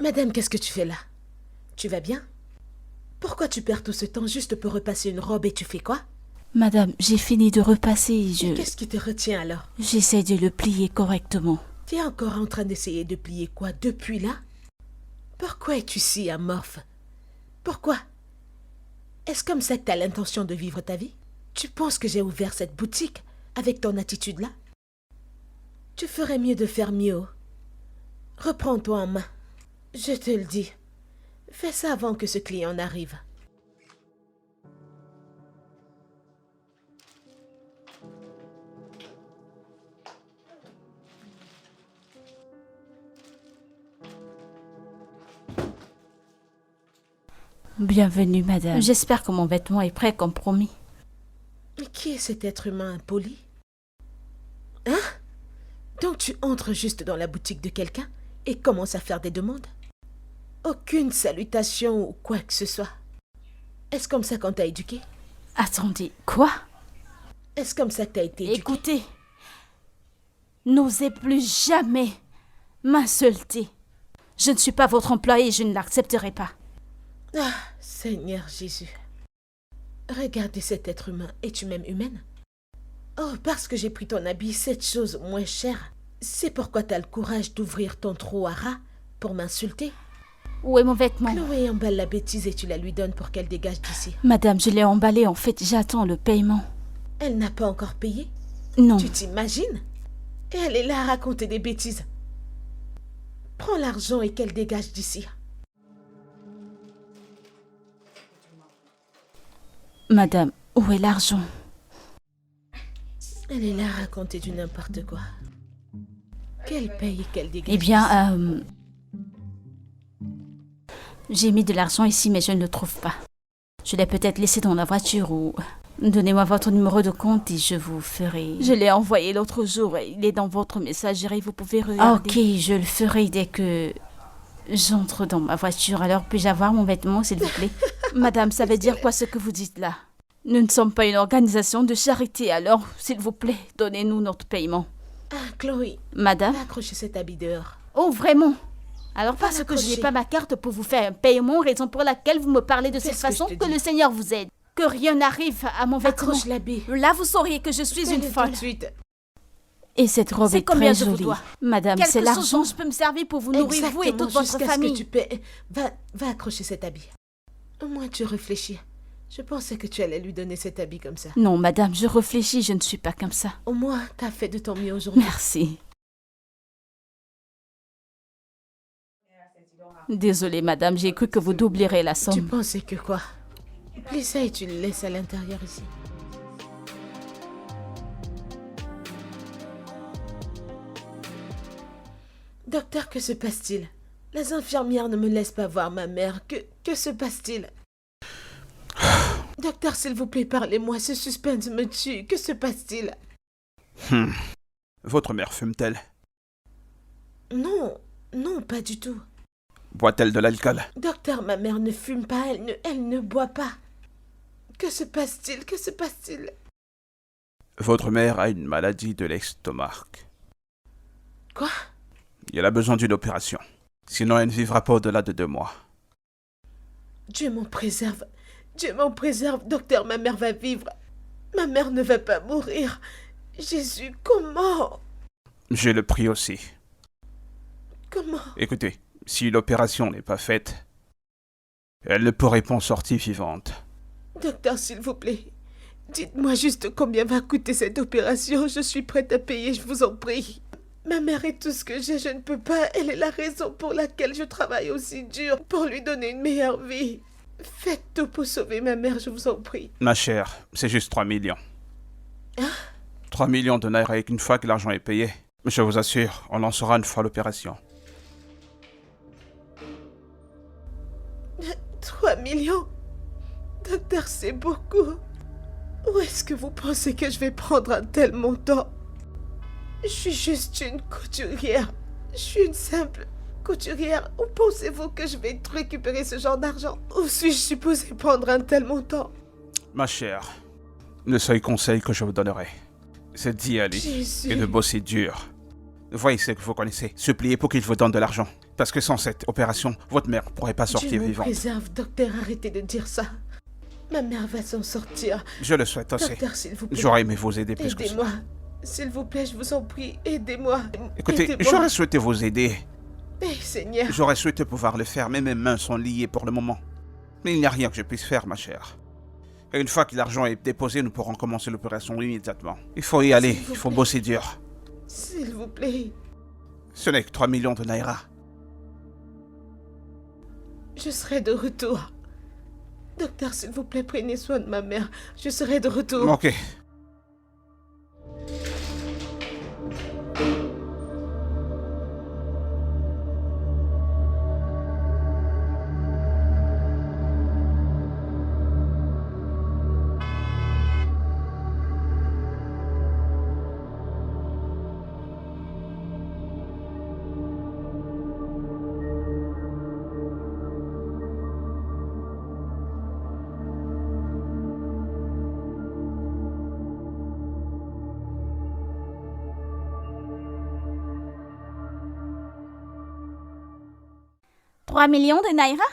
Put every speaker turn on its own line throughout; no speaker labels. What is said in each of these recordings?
Madame, qu'est-ce que tu fais là? Tu vas bien? Pourquoi tu perds tout ce temps juste pour repasser une robe et tu fais quoi?
Madame, j'ai fini de repasser et
Qu'est-ce qui te retient alors?
j'essaie de le plier correctement.
Tu es encore en train d'essayer de plier quoi depuis là? Pourquoi es-tu si amorphe? Pourquoi? Est-ce comme ça que tu as l'intention de vivre ta vie? Tu penses que j'ai ouvert cette boutique avec ton attitude là? Tu ferais mieux de faire mieux. Reprends-toi en main. Je te le dis. Fais ça avant que ce client n'arrive.
Bienvenue, madame. J'espère que mon vêtement est prêt comme promis.
Mais qui est cet être humain impoli? Hein? Donc tu entres juste dans la boutique de quelqu'un et commences à faire des demandes? Aucune salutation ou quoi que ce soit. Est-ce comme ça qu'on t'a éduqué?
Attendez, quoi?
Est-ce comme ça que t'as été éduqué?
Écoutez, n'osez plus jamais m'insulter. Je ne suis pas votre employé et je ne l'accepterai pas.
Ah, Seigneur Jésus. Regardez cet être humain. Es-tu même humaine? Oh, parce que j'ai pris ton habit, cette chose moins chère. C'est pourquoi t'as le courage d'ouvrir ton trou à rat pour m'insulter?
Où est mon vêtement?
Chloé emballe la bêtise et tu la lui donnes pour qu'elle dégage d'ici.
Madame, je l'ai emballé. En fait, j'attends le paiement.
Elle n'a pas encore payé?
Non.
Tu t'imagines? Et elle est là à raconter des bêtises. Prends l'argent et qu'elle dégage d'ici.
Madame, où est l'argent?
Elle est là à raconter du n'importe quoi. Qu'elle paye et qu'elle dégage.
Eh bien, j'ai mis de l'argent ici, mais je ne le trouve pas. Je l'ai peut-être laissé dans la voiture ou... Donnez-moi votre numéro de compte et je vous ferai... Je l'ai envoyé l'autre jour et il est dans votre messagerie, vous pouvez regarder. Ok, je le ferai dès que j'entre dans ma voiture. Alors, puis-je avoir mon vêtement, s'il vous plaît? Madame, ça veut dire quoi ce que vous dites là? Nous ne sommes pas une organisation de charité, alors, s'il vous plaît, donnez-nous notre paiement.
Ah, Chloé.
Madame?
Va accrocher cet habit dehors.
Oh, vraiment? Alors, parce que je
l'accrocher.
n'ai pas ma carte pour vous faire un paiement, raison pour laquelle vous me parlez de
Fais
cette
ce que je
façon,
te
que
dis.
le Seigneur vous aide. Que rien n'arrive à mon vêtement.
Accroche l'habit.
Là, vous sauriez que je suis une
Fais-le tout
folle.
de suite.
Et cette robe C'est
est
combien très je vous jolie. dois? Madame,
Quelque
c'est
chose
l'argent.
dont
Je peux me servir pour vous nourrir, vous et toute votre
jusqu'à
famille.
ce que tu paies. Va accrocher cet habit. Au moins tu réfléchis. Je pensais que tu allais lui donner cet habit comme ça.
Non, madame, je réfléchis, je ne suis pas comme ça.
Au moins, t'as fait de ton mieux aujourd'hui.
Merci. Désolée, madame, j'ai cru que vous doubleriez la
Tu
somme.
pensais que quoi? Plie ça et tu le laisses à l'intérieur ici. Docteur, que se passe-t-il? Les infirmières ne me laissent pas voir ma mère. Que se passe-t-il? Docteur, s'il vous plaît, parlez-moi. Ce suspense me tue. Que se passe-t-il?
Votre mère fume-t-elle?
Non, non, pas du tout.
Boit-elle de l'alcool?
Docteur, ma mère ne fume pas. Elle ne boit pas. Que se passe-t-il? Que se passe-t-il?
Votre mère a une maladie de l'estomac.
Quoi?
Elle a besoin d'une opération. Sinon, elle ne vivra pas au-delà de 2 mois.
Dieu m'en préserve. Dieu m'en préserve. Docteur, ma mère va vivre. Ma mère ne va pas mourir. Jésus, comment?
Je le prie aussi.
Comment?
Écoutez, si l'opération n'est pas faite, elle ne pourrait pas en sortir vivante.
Docteur, s'il vous plaît, dites-moi juste combien va coûter cette opération. Je suis prête à payer, je vous en prie. Ma mère est tout ce que j'ai, je ne peux pas. Elle est la raison pour laquelle je travaille aussi dur, pour lui donner une meilleure vie. Faites tout pour sauver ma mère, je vous en prie.
Ma chère, c'est juste 3 millions.
Hein?
3 millions de naira et qu'une fois que l'argent est payé, je vous assure, on lancera une fois l'opération.
3 millions? Docteur, c'est beaucoup. Où est-ce que vous pensez que je vais prendre un tel montant? Je suis juste une couturière. Je suis une simple couturière. Où pensez-vous que je vais récupérer ce genre d'argent? Où suis-je supposée prendre un tel montant?
Ma chère, le seul conseil que je vous donnerai, c'est d'y aller
Jésus.
et de bosser dur. Voyez ce que vous connaissez. Suppliez pour qu'il vous donne de l'argent. Parce que sans cette opération, votre mère ne pourrait pas sortir
Dieu me
vivante.
préserve, docteur, arrêtez de dire ça. Ma mère va s'en sortir.
Je le souhaite aussi.
Docteur, s'il vous plaît.
J'aurais aimé vous aider plus que ça.
Aidez-moi. S'il vous plaît, je vous en prie, aidez-moi.
Écoutez,
Aidez-moi.
j'aurais souhaité vous aider.
Eh, Seigneur.
J'aurais souhaité pouvoir le faire, mais mes mains sont liées pour le moment. Mais il n'y a rien que je puisse faire, ma chère. Et une fois que l'argent est déposé, nous pourrons commencer l'opération immédiatement. Il faut y aller, il faut bosser dur.
S'il vous plaît.
Ce n'est que 3 millions de naira.
Je serai de retour. Docteur, s'il vous plaît, prenez soin de ma mère. Je serai de retour.
Ok.
« 3 millions de naira?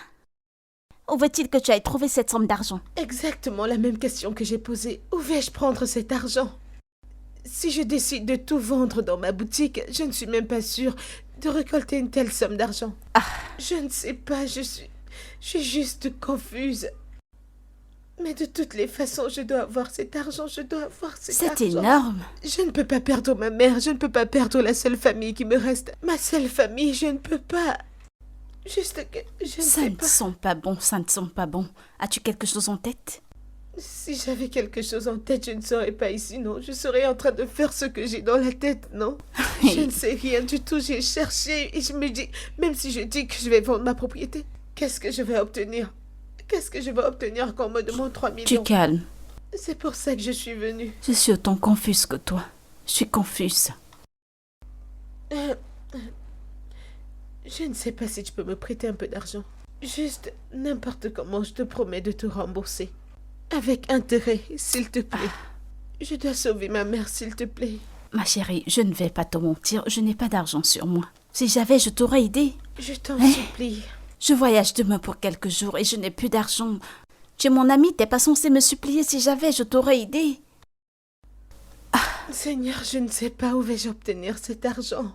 Où veut-il que tu ailles trouver cette somme d'argent?
Exactement la même question que j'ai posée. Où vais-je prendre cet argent? Si je décide de tout vendre dans ma boutique, je ne suis même pas sûre de récolter une telle somme d'argent. Je ne sais pas, je suis juste confuse. Mais de toutes les façons, je dois avoir cet argent, je dois avoir cet argent.
C'est énorme.
Je ne peux pas perdre ma mère, je ne peux pas perdre la seule famille qui me reste. Ma seule famille, je ne peux pas. Juste que je ne
Ça
sais
ne
pas.
sent pas bon, ça ne sent pas bon. As-tu quelque chose en tête?
Si j'avais quelque chose en tête, je ne serais pas ici, non. Je serais en train de faire ce que j'ai dans la tête, non. Je ne sais rien du tout, j'ai cherché et je me dis, même si je dis que je vais vendre ma propriété, qu'est-ce que je vais obtenir? Qu'est-ce que je vais obtenir quand on me demande 3 millions?
Tu calmes.
C'est pour ça que je suis venue.
Je suis autant confuse que toi. Je suis confuse.
Je ne sais pas si tu peux me prêter un peu d'argent. Juste n'importe comment, je te promets de te rembourser. Avec intérêt, s'il te plaît. Je dois sauver ma mère, s'il te plaît.
Ma chérie, je ne vais pas te mentir, je n'ai pas d'argent sur moi. Si j'avais, je t'aurais aidé.
Je t'en supplie.
Je voyage demain pour quelques jours et je n'ai plus d'argent. Tu es mon ami, t'es pas censé me supplier. Si j'avais, je t'aurais aidé.
Seigneur, je ne sais pas où vais-je obtenir cet argent.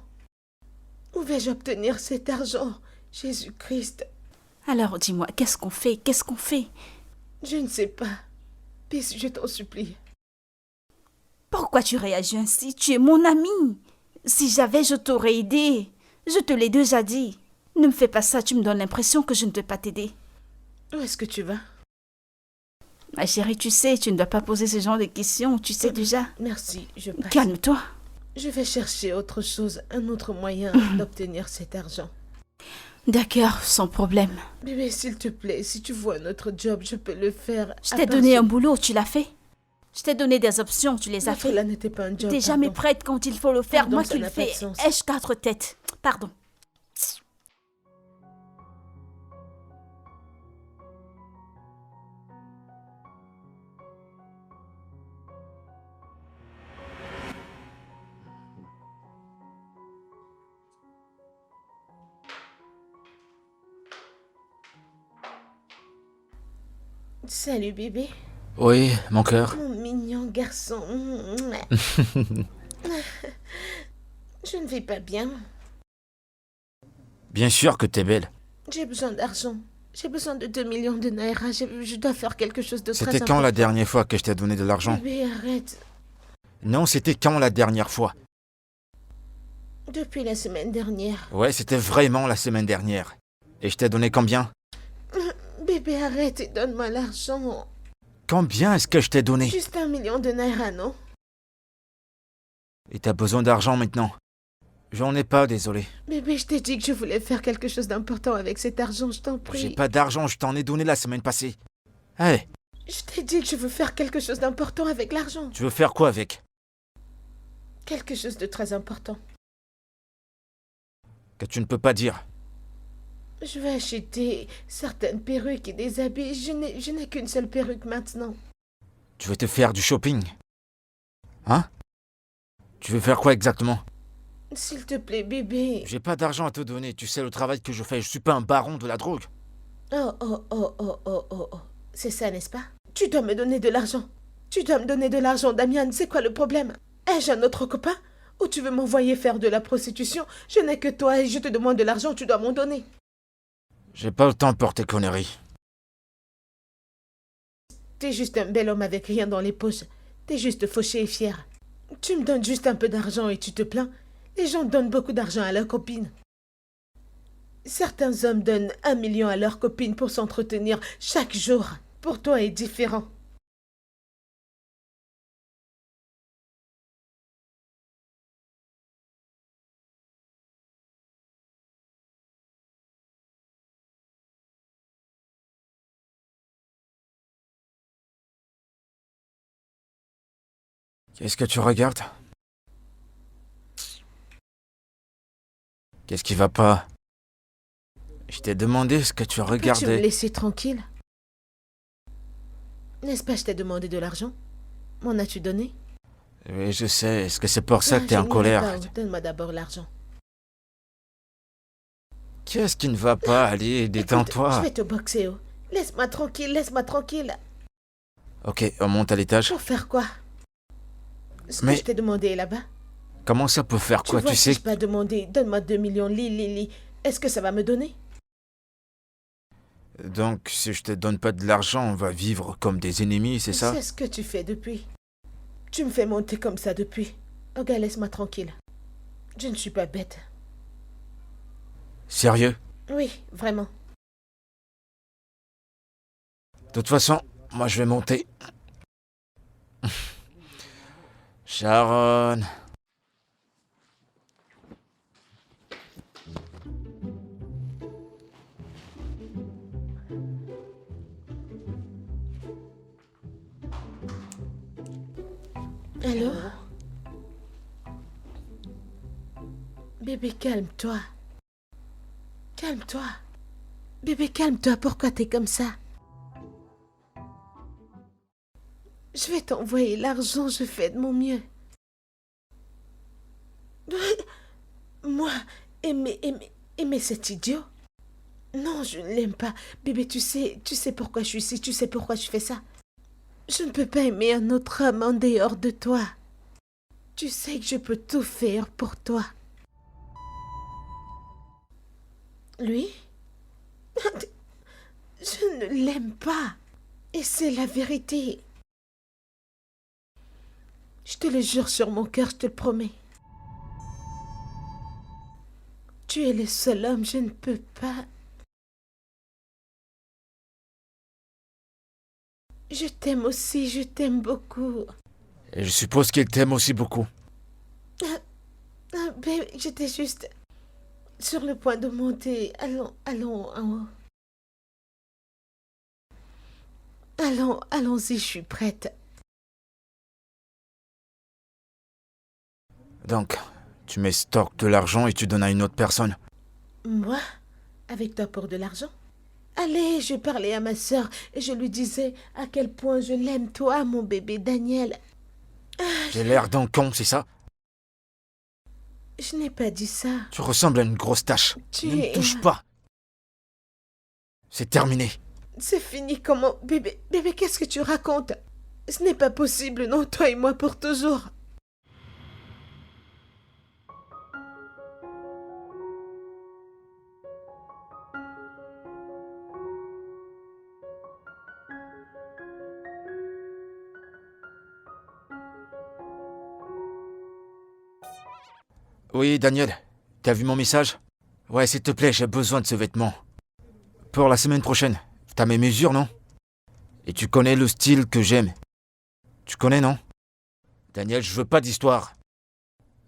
Où vais-je obtenir cet argent? Jésus-Christ.
Alors dis-moi, qu'est-ce qu'on fait? Qu'est-ce qu'on fait?
Je ne sais pas. Pisse, je t'en supplie.
Pourquoi tu réagis ainsi? Tu es mon ami. Si j'avais, je t'aurais aidé. Je te l'ai déjà dit. Ne me fais pas ça, tu me donnes l'impression que je ne peux pas t'aider.
Où est-ce que tu vas?
Ma chérie, tu sais, tu ne dois pas poser ce genre de questions, tu sais déjà.
Merci, je passe.
Calme-toi.
Je vais chercher autre chose, un autre moyen d'obtenir cet argent.
D'accord, sans problème.
Bébé, s'il te plaît, si tu vois un autre job, je peux le faire.
Je t'ai donné un boulot, tu l'as fait. Je t'ai donné des options, tu les as fait.
Là n'était pas un job.
T'es jamais prête quand il faut le faire,
Pardon,
moi
ça
qui
n'a
le
pas de
fais.
sens.
Ai-je 4 têtes? Pardon.
Salut bébé.
Oui, mon cœur.
Mon mignon garçon. Je ne vais pas bien.
Bien sûr que t'es belle.
J'ai besoin d'argent. J'ai besoin de 2 millions de naira. Je dois faire quelque chose de très
C'était
important.
quand la dernière fois que je t'ai donné de l'argent?
Bébé, arrête.
Non, c'était quand la dernière fois?
Depuis la semaine dernière.
Ouais, c'était vraiment la semaine dernière. Et je t'ai donné combien?
Bébé, arrête et donne-moi l'argent.
Combien est-ce que je t'ai donné?
Juste 1 million de naira, non?
Et t'as besoin d'argent maintenant? J'en ai pas, désolé.
Bébé, je t'ai dit que je voulais faire quelque chose d'important avec cet argent, je t'en prie.
J'ai pas d'argent, je t'en ai donné la semaine passée. Hé,
Je t'ai dit que je veux faire quelque chose d'important avec l'argent.
tu veux faire quoi avec?
Quelque chose de très important.
Que tu ne peux pas dire.
Je vais acheter certaines perruques et des habits. Je n'ai qu'une seule perruque maintenant.
Tu veux te faire du shopping? Hein? Tu veux faire quoi exactement?
S'il te plaît, bébé.
J'ai pas d'argent à te donner, tu sais le travail que je fais, je suis pas un baron de la drogue.
Oh. C'est ça, n'est-ce pas? Tu dois me donner de l'argent. Tu dois me donner de l'argent, Damian. C'est quoi le problème? Ai-je un autre copain? Ou tu veux m'envoyer faire de la prostitution? Je n'ai que toi et je te demande de l'argent, tu dois m'en donner.
J'ai pas le temps pour tes conneries.
T'es juste un bel homme avec rien dans les poches. T'es juste fauché et fier. Tu me donnes juste un peu d'argent et tu te plains. Les gens donnent beaucoup d'argent à leurs copines. Certains hommes donnent 1 million à leurs copines pour s'entretenir chaque jour. Pour toi est différent.
Qu'est-ce que tu regardes? Qu'est-ce qui va pas? Je t'ai demandé ce que tu
Peux-tu me
regardais.
laisser tranquille? N'est-ce pas, je t'ai demandé de l'argent? M'en as-tu donné?
Oui, je sais. Est-ce que c'est pour ça que
Ah,
t'es
je
en
n'irai
colère?
pas. Donne-moi d'abord l'argent.
Qu'est-ce qui ne va pas? Allez,
Écoute,
détends-toi.
je vais te boxer, oh. Laisse-moi tranquille, laisse-moi tranquille.
Ok, on monte à l'étage.
Pour faire quoi? Ce
Mais-
que je t'ai demandé est là-bas.
Comment ça peut faire quoi?
Tu vois,
Tu
si
sais.
je pas demandé, donne-moi 2 millions, Lili. Est-ce que ça va me donner?
Donc, si je te donne pas de l'argent, on va vivre comme des ennemis, c'est ça?
C'est ce que tu fais depuis. Tu me fais monter comme ça depuis. Oh gars, laisse-moi tranquille. Je ne suis pas bête.
Sérieux?
Oui, vraiment.
De toute façon, moi je vais monter. Sharon.
Allô? Bébé, calme-toi. Calme-toi. Bébé, calme-toi. Pourquoi t'es comme ça? Je vais t'envoyer l'argent, je fais de mon mieux. Moi, aimer cet idiot? Non, je ne l'aime pas. Bébé, tu sais pourquoi je suis ici, tu sais pourquoi je fais ça. Je ne peux pas aimer un autre homme en dehors de toi. Tu sais que je peux tout faire pour toi. Lui? Je ne l'aime pas. Et c'est la vérité. Je te le jure sur mon cœur, je te le promets. Tu es le seul homme, je ne peux pas. Je t'aime aussi, je t'aime beaucoup.
Et je suppose qu'il t'aime aussi beaucoup.
Bébé, j'étais juste sur le point de monter. Allons en haut. Allons-y, je suis prête.
Donc, tu mets stock de l'argent et tu donnes à une autre personne.
Moi? Avec toi pour de l'argent? Allez, je parlais à ma sœur et je lui disais à quel point je l'aime, toi, mon bébé Daniel.
J'ai l'air d'un con, c'est ça?
Je n'ai pas dit ça.
Tu ressembles à une grosse tache.
Tu
Ne me
es-
touche pas. C'est terminé.
C'est fini, comment? Bébé, qu'est-ce que tu racontes? Ce n'est pas possible, non, toi et moi pour toujours.
Oui, Daniel, t'as vu mon message? Ouais, s'il te plaît, j'ai besoin de ce vêtement. Pour la semaine prochaine. T'as mes mesures, non? Et tu connais le style que j'aime. Tu connais, non? Daniel, je veux pas d'histoire.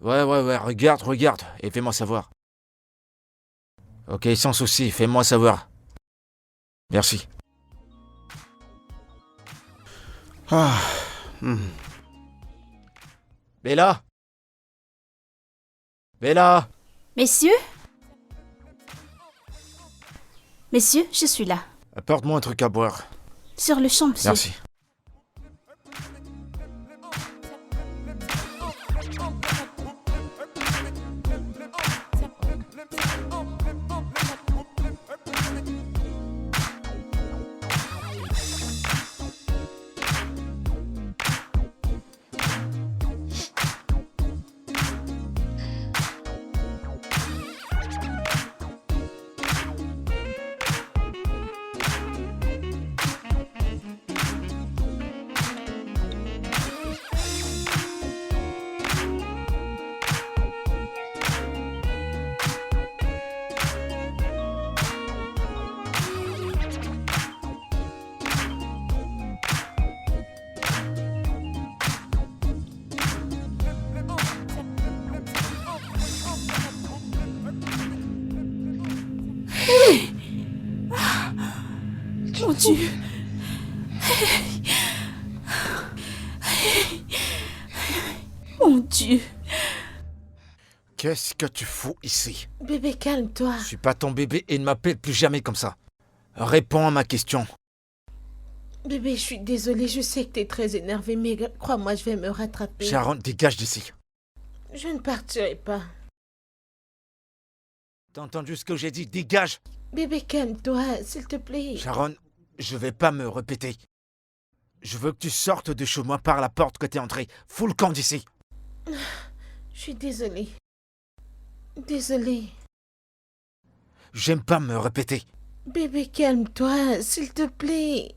Ouais, regarde, et fais-moi savoir. Ok, sans souci, fais-moi savoir. Merci.
Ah.
Bella? Bella?
Messieurs? Messieurs, je suis là.
Apporte-moi un truc à boire.
Sur le champ, monsieur.
Merci.
Dieu. Mon Dieu.
Qu'est-ce que tu fous ici?
Bébé, calme-toi.
Je suis pas ton bébé et ne m'appelle plus jamais comme ça. Réponds à ma question.
Bébé, je suis désolée, je sais que t'es très énervé, mais crois-moi, je vais me rattraper.
Sharon, dégage d'ici.
Je ne partirai pas.
T'as entendu ce que j'ai dit? Dégage!
Bébé, calme-toi, s'il te plaît.
Sharon, je vais pas me répéter. Je veux que tu sortes de chez moi par la porte que t'es entrée. Fous le camp d'ici.
Je suis désolée. Désolée.
J'aime pas me répéter.
Bébé, calme-toi, s'il te plaît.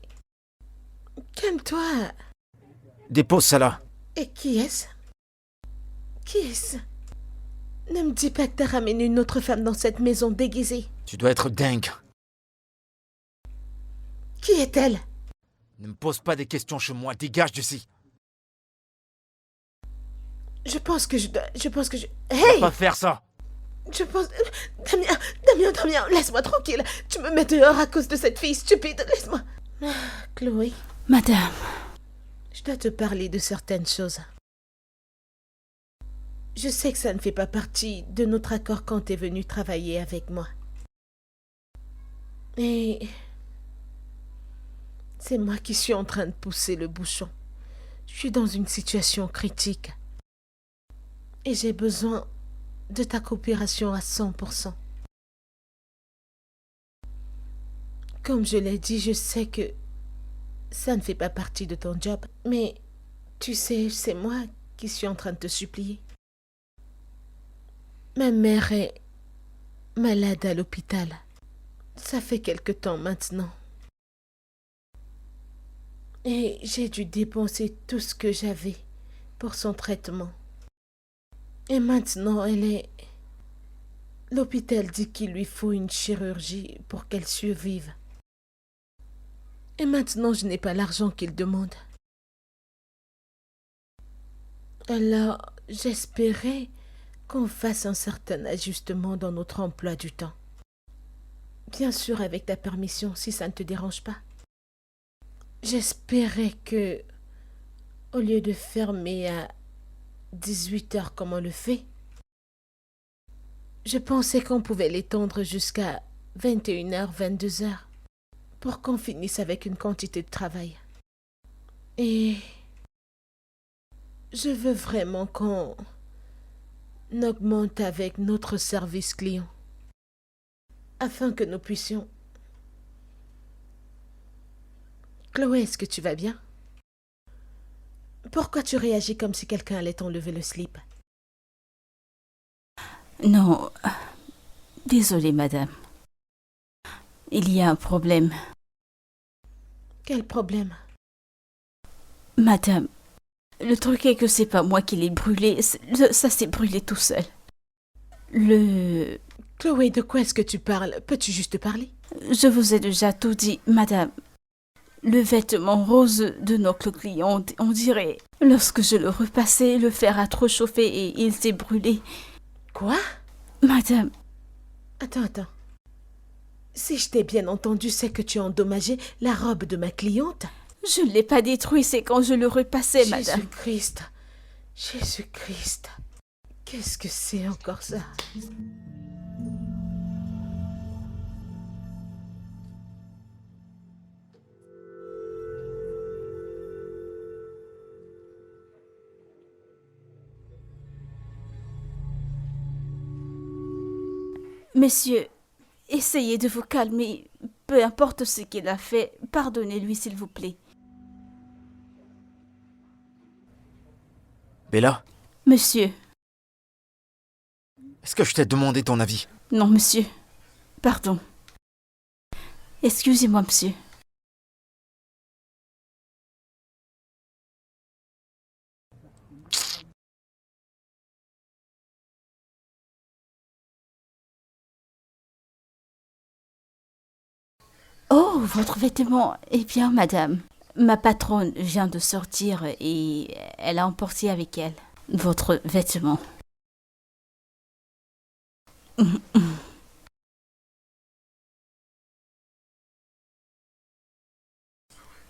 Calme-toi.
Dépose ça là.
Et qui est-ce? Qui est-ce? Ne me dis pas que t'as ramené une autre femme dans cette maison déguisée.
Tu dois être dingue.
Qui est-elle?
Ne me pose pas des questions chez moi. Dégage d'ici.
Je pense que je...
Va
Hey!
pas faire ça.
Je pense... Damien, laisse-moi tranquille. Tu me mets dehors à cause de cette fille stupide. Laisse-moi... Chloé,
Madame,
je dois te parler de certaines choses. Je sais que ça ne fait pas partie de notre accord quand t'es venu travailler avec moi. Et... c'est moi qui suis en train de pousser le bouchon. Je suis dans une situation critique. Et j'ai besoin de ta coopération à 100%. Comme je l'ai dit, je sais que ça ne fait pas partie de ton job. Mais tu sais, c'est moi qui suis en train de te supplier. Ma mère est malade à l'hôpital. Ça fait quelque temps maintenant. Et j'ai dû dépenser tout ce que j'avais pour son traitement. Et maintenant, elle est... L'hôpital dit qu'il lui faut une chirurgie pour qu'elle survive. Et maintenant, je n'ai pas l'argent qu'il demande. Alors, j'espérais qu'on fasse un certain ajustement dans notre emploi du temps. Bien sûr, avec ta permission, si ça ne te dérange pas. J'espérais que, au lieu de fermer à 18h comme on le fait, je pensais qu'on pouvait l'étendre jusqu'à 21h, 22h, pour qu'on finisse avec une quantité de travail. Et je veux vraiment qu'on augmente avec notre service client, afin que nous puissions... Chloé, est-ce que tu vas bien? Pourquoi tu réagis comme si quelqu'un allait t'enlever le slip?
non. Désolée, madame. Il y a un problème.
Quel problème?
Madame, le truc est que c'est pas moi qui l'ai brûlé. Ça s'est brûlé tout seul.
Chloé, de quoi est-ce que tu parles? Peux-tu juste parler?
Je vous ai déjà tout dit, madame. Le vêtement rose de notre client, on dirait, lorsque je le repassais, le fer a trop chauffé et il s'est brûlé.
Quoi?
Madame,
Attends. Si je t'ai bien entendu, c'est que tu as endommagé la robe de ma cliente?
je ne l'ai pas détruit, c'est quand je le repassais, madame.
Jésus-Christ. Qu'est-ce que c'est encore ça?
Monsieur, essayez de vous calmer. Peu importe ce qu'il a fait, pardonnez-lui s'il vous plaît.
Bella,
Monsieur.
est-ce que je t'ai demandé ton avis?
Non, monsieur. Pardon. Excusez-moi, monsieur. Oh, votre vêtement. Eh bien, madame, ma patronne vient de sortir et elle a emporté avec elle votre vêtement.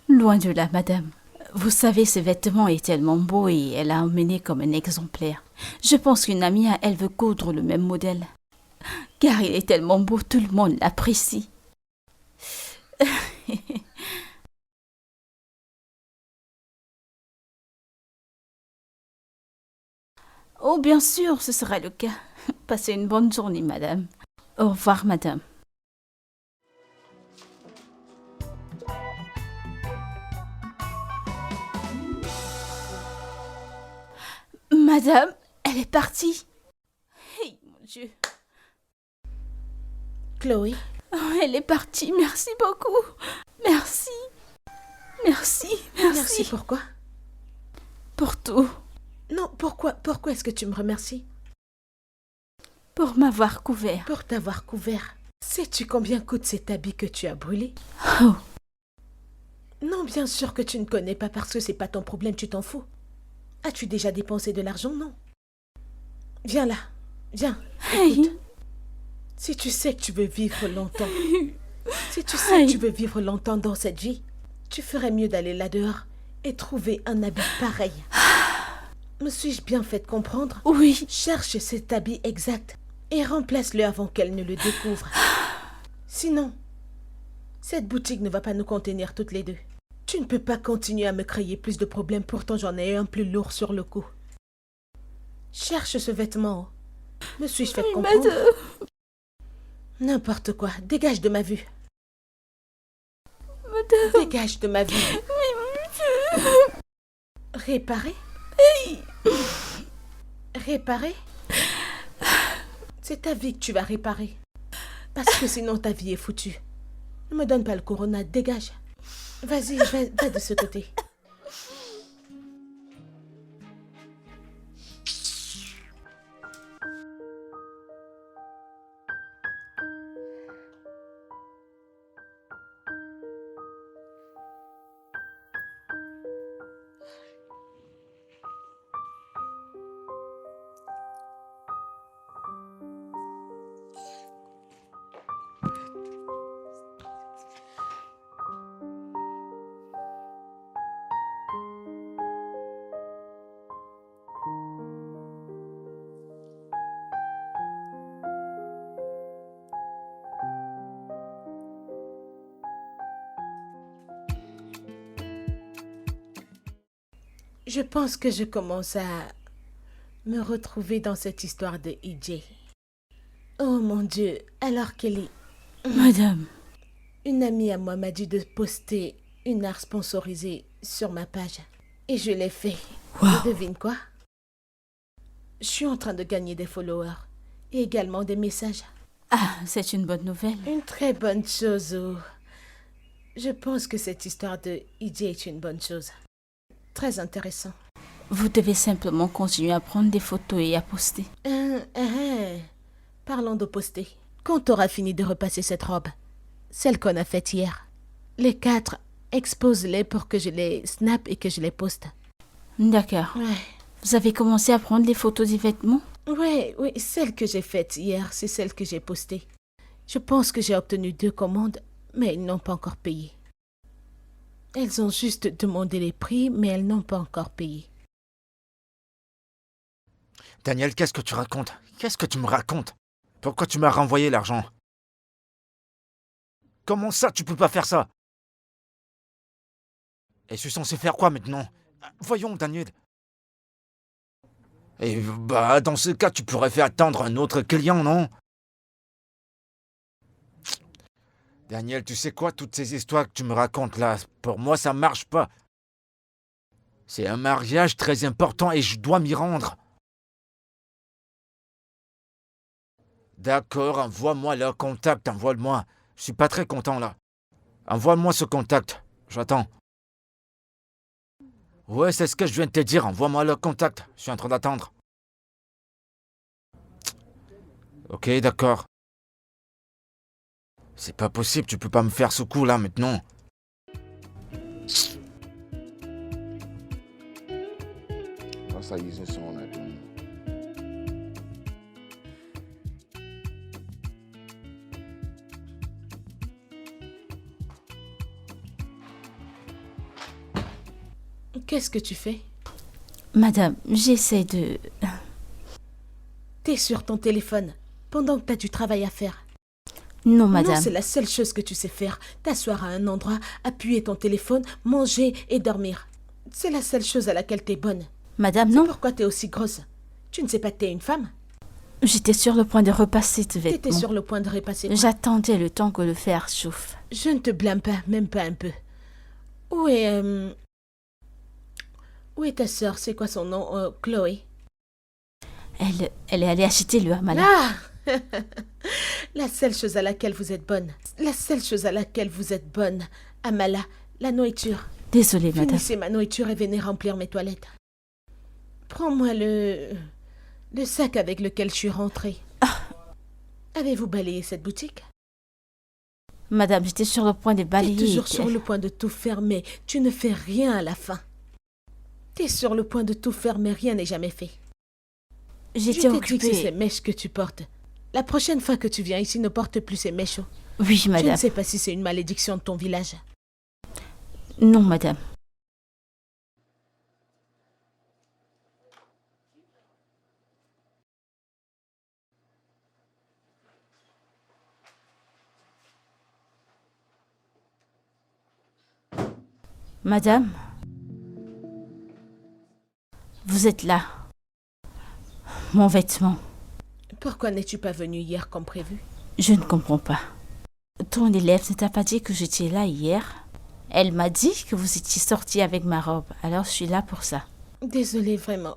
Loin de là, madame. Vous savez, ce vêtement est tellement beau et elle a emmené comme un exemplaire. Je pense qu'une amie à elle veut coudre le même modèle. Car il est tellement beau, tout le monde l'apprécie. Oh, bien sûr, ce sera le cas. Passez une bonne journée, madame. Au revoir, madame. Madame, elle est partie. Hey, mon Dieu.
Chloé,
Oh, elle est partie, merci beaucoup. Merci. Merci, merci.
merci pourquoi?
Pour tout.
Non, pourquoi est-ce que tu me remercies?
Pour m'avoir couvert.
Pour t'avoir couvert. Sais-tu combien coûte cet habit que tu as brûlé?
Oh,
Non, bien sûr que tu ne connais pas parce que c'est pas ton problème, tu t'en fous. As-tu déjà dépensé de l'argent? Non. Viens là, viens.
hey.
Écoute. Si tu sais que tu veux vivre longtemps, si tu sais que tu veux vivre longtemps dans cette vie, tu ferais mieux d'aller là-dehors et trouver un habit pareil. Me suis-je bien fait comprendre?
Oui.
Cherche cet habit exact et remplace-le avant qu'elle ne le découvre. Sinon, cette boutique ne va pas nous contenir toutes les deux. Tu ne peux pas continuer à me créer plus de problèmes, pourtant j'en ai un plus lourd sur le cou. Cherche ce vêtement. Me suis-je fait comprendre?
Madame.
N'importe quoi, dégage de ma vue.
Madame.
Dégage de ma vue. Réparer? Réparer? C'est ta vie que tu vas réparer. Parce que sinon ta vie est foutue. Ne me donne pas le corona, dégage. Vas-y, va de ce côté. Je pense que je commence à me retrouver dans cette histoire de EJ. Oh mon Dieu, alors Kelly,
Madame.
une amie à moi m'a dit de poster une art sponsorisée sur ma page. Et je l'ai fait.
Wow.
Et devine quoi? Je suis en train de gagner des followers et également des messages.
Ah, c'est une bonne nouvelle.
Une très bonne chose. Oh. Je pense que cette histoire de EJ est une bonne chose. Très intéressant.
Vous devez simplement continuer à prendre des photos et à poster.
Parlons de poster. Quand t'auras fini de repasser cette robe, celle qu'on a faite hier, les 4, expose-les pour que je les snap et que je les poste.
D'accord.
Ouais.
Vous avez commencé à prendre les photos des vêtements?
Oui, celle que j'ai faite hier, c'est celle que j'ai postée. Je pense que j'ai obtenu 2 commandes, mais ils n'ont pas encore payé. Elles ont juste demandé les prix, mais elles n'ont pas encore payé.
Daniel, qu'est-ce que tu racontes? Qu'est-ce que tu me racontes? Pourquoi tu m'as renvoyé l'argent? Comment ça, tu peux pas faire ça? Et je suis censé faire quoi maintenant? Voyons, Daniel. Et bah, dans ce cas, tu pourrais faire attendre un autre client, non? Daniel, tu sais quoi, toutes ces histoires que tu me racontes là, pour moi, ça marche pas. C'est un mariage très important et je dois m'y rendre. D'accord, envoie-moi leur contact, envoie-le-moi. Je suis pas très content là. Envoie-moi ce contact, j'attends. Ouais, c'est ce que je viens de te dire, envoie-moi leur contact, je suis en train d'attendre. Ok, d'accord. C'est pas possible, tu peux pas me faire ce coup là maintenant.
Once I use this on it.
Qu'est-ce que tu fais?
Madame, j'essaie de...
T'es sur ton téléphone pendant que t'as du travail à faire.
Non,
Non,
madame.
c'est la seule chose que tu sais faire. T'asseoir à un endroit, appuyer ton téléphone, manger et dormir. C'est la seule chose à laquelle t'es bonne.
Madame,
C'est
non.
pourquoi t'es aussi grosse. Tu ne sais pas que t'es une femme?
J'étais sur le point de repasser ce
T'étais
vêtement.
sur le point de repasser quoi?
J'attendais le temps que le fer chauffe.
Je ne te blâme pas, même pas un peu. Où est... Où est ta sœur? C'est quoi son nom? Chloé.
Elle est allée acheter le hamala.
Ah La seule chose à laquelle vous êtes bonne. La seule chose à laquelle vous êtes bonne. Amala, la nourriture.
Désolée, madame.
Finissez ma nourriture et venez remplir mes toilettes. Prends-moi le sac avec lequel je suis rentrée. Avez-vous balayé cette boutique?
Madame, j'étais sur le point de
T'es
balayer.
toujours sur le point de tout fermer. Tu ne fais rien à la fin. T'es sur le point de tout fermer, rien n'est jamais fait. Je
J'étais
t'ai dit que c'est ces
occupée.
mèches que tu portes. La prochaine fois que tu viens ici, ne porte plus ces mèches.
Oui,
Je ne
madame.
sais pas si c'est une malédiction de ton village.
Non, madame. Madame, vous êtes là. Mon vêtement.
Pourquoi n'es-tu pas venu hier comme prévu?
Je ne comprends pas. Ton élève ne t'a pas dit que j'étais là hier? Elle m'a dit que vous étiez sorti avec ma robe, alors je suis là pour ça.
Désolée, vraiment.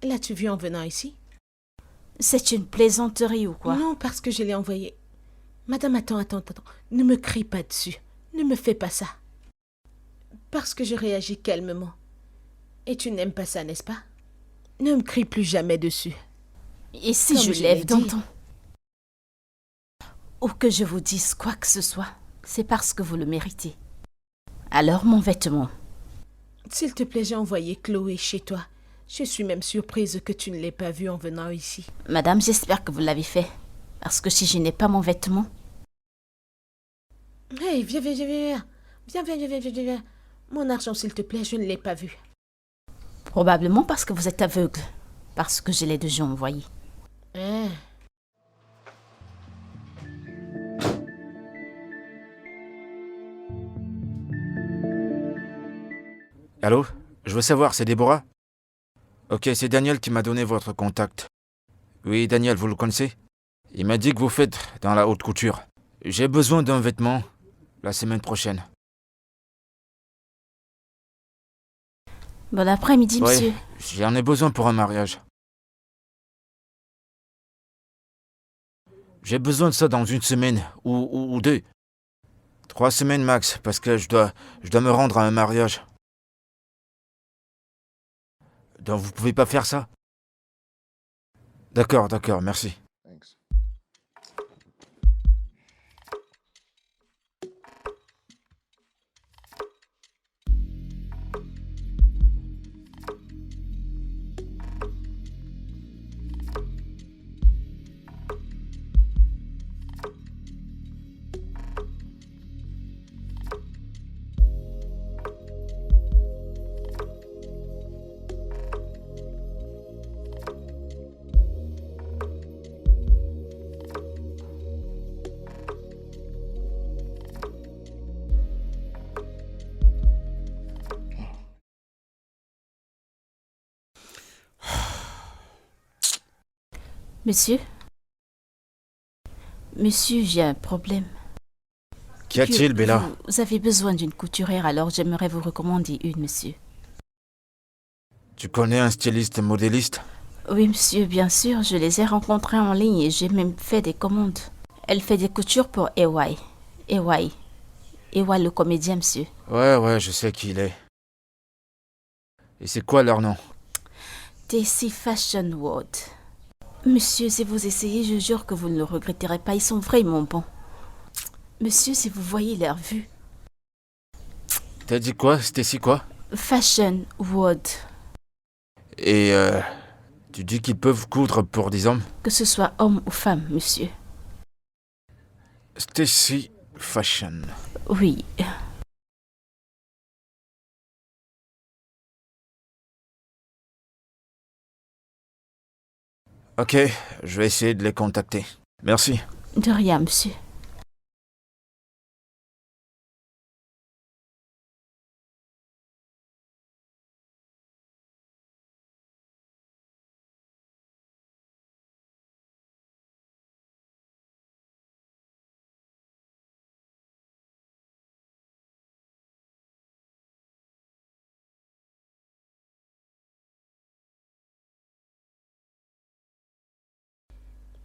L'as-tu vu en venant ici?
C'est une plaisanterie ou quoi?
Non, parce que je l'ai envoyé. Madame, attends. Ne me crie pas dessus. Ne me fais pas ça. Parce que je réagis calmement. Et tu n'aimes pas ça, n'est-ce pas? Ne me crie plus jamais dessus.
Et si
Comme
je
je
lève
l'ai
d'un
dit.
ton? Ou que je vous dise quoi que ce soit, c'est parce que vous le méritez. Alors mon vêtement.
S'il te plaît, j'ai envoyé Chloé chez toi. Je suis même surprise que tu ne l'aies pas vue en venant ici.
Madame, j'espère que vous l'avez fait. Parce que si je n'ai pas mon vêtement,
Hey, viens. Viens. Mon argent, s'il te plaît, je ne l'ai pas vu.
probablement parce que vous êtes aveugle. Parce que je l'ai déjà envoyé.
Hein?
Allô? Je veux savoir, c'est Déborah? Ok, c'est Daniel qui m'a donné votre contact. Oui, Daniel, vous le connaissez? Il m'a dit que vous faites dans la haute couture. J'ai besoin d'un vêtement la semaine prochaine.
Bon après-midi,
Ouais,
monsieur.
j'en ai besoin pour un mariage. J'ai besoin de ça dans une semaine ou deux. 3 semaines max, parce que je dois me rendre à un mariage. Donc vous pouvez pas faire ça? D'accord, merci.
Thanks.
Monsieur? Monsieur, j'ai un problème.
Qu'y a-t-il, Bella?
Vous avez besoin d'une couturière, alors j'aimerais vous recommander une, monsieur.
Tu connais un styliste modéliste?
Oui, monsieur, bien sûr, je les ai rencontrés en ligne et j'ai même fait des commandes. Elle fait des coutures pour EY. EY le comédien, monsieur.
Ouais, je sais qui il est. Et c'est quoi leur nom?
TC Fashion World. Monsieur, si vous essayez, je jure que vous ne le regretterez pas. Ils sont vraiment bons. Monsieur, si vous voyez leur vue.
T'as dit quoi? Stacy quoi?
Fashion World.
Et tu dis qu'ils peuvent coudre pour des hommes?
Que ce soit homme ou femme, monsieur.
Stacy Fashion.
Oui.
Ok, je vais essayer de les contacter. Merci.
De rien, monsieur.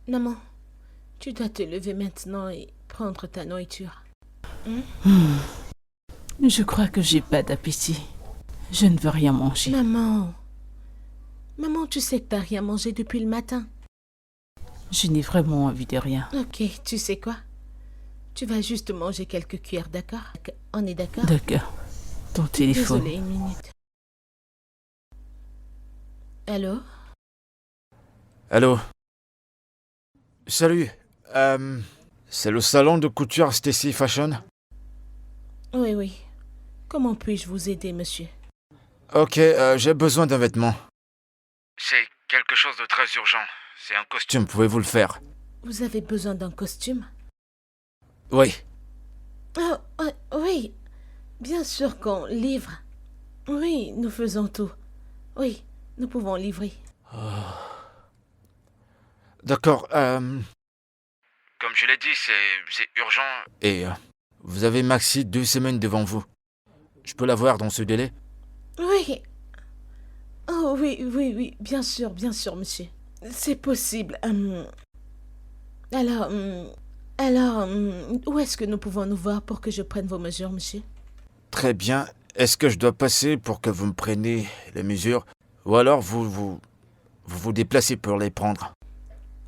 Maman, tu dois te lever maintenant et prendre ta nourriture.
Je crois que j'ai pas d'appétit. Je ne veux rien manger.
Maman, tu sais que t'as rien mangé depuis le matin.
Je n'ai vraiment envie de rien.
Ok, tu sais quoi? Tu vas juste manger quelques cuillères, d'accord? On est d'accord?
D'accord. Ton téléphone.
Désolée, une minute. Allô?
Allô? Salut. C'est le salon de couture Stacy Fashion?
Oui, oui. Comment puis-je vous aider, monsieur?
Ok, j'ai besoin d'un vêtement. C'est quelque chose de très urgent. C'est un costume, pouvez-vous le faire?
Vous avez besoin d'un costume?
Oui.
Oh, oui. Bien sûr qu'on livre. Oui, nous faisons tout. Oui, nous pouvons livrer.
D'accord, Comme je l'ai dit, c'est urgent. Et vous avez maxi 2 semaines devant vous. Je peux l'avoir dans ce délai?
Oui. Oh, oui, oui, oui. Bien sûr, monsieur. C'est possible. Alors, où est-ce que nous pouvons nous voir pour que je prenne vos mesures, monsieur?
Très bien. Est-ce que je dois passer pour que vous me preniez les mesures? Ou alors vous déplacez pour les prendre?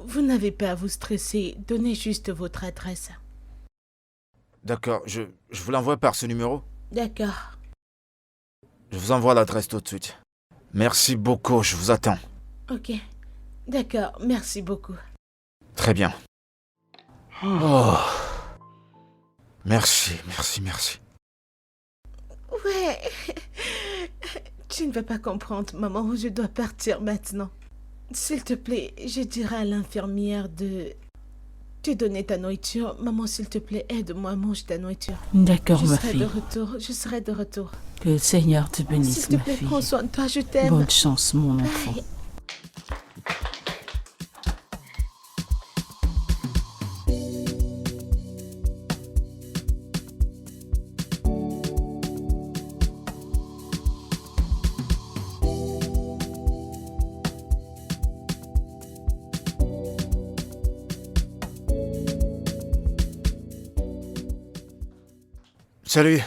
Vous n'avez pas à vous stresser. Donnez juste votre adresse.
D'accord, je vous l'envoie par ce numéro?
D'accord.
Je vous envoie l'adresse tout de suite. Merci beaucoup, je vous attends.
Ok. D'accord, merci beaucoup.
Très bien. Oh. Merci.
Ouais. Tu ne vas pas comprendre, maman, je dois partir maintenant. S'il te plaît, je dirai à l'infirmière de te donner ta nourriture. Maman, s'il te plaît, aide-moi à manger ta nourriture.
D'accord, ma fille.
Je serai de retour.
Que le Seigneur te bénisse,
S'il te
ma
plaît,
fille.
prends soin de toi, je t'aime.
Bonne chance, mon enfant.
Bye.
Salut.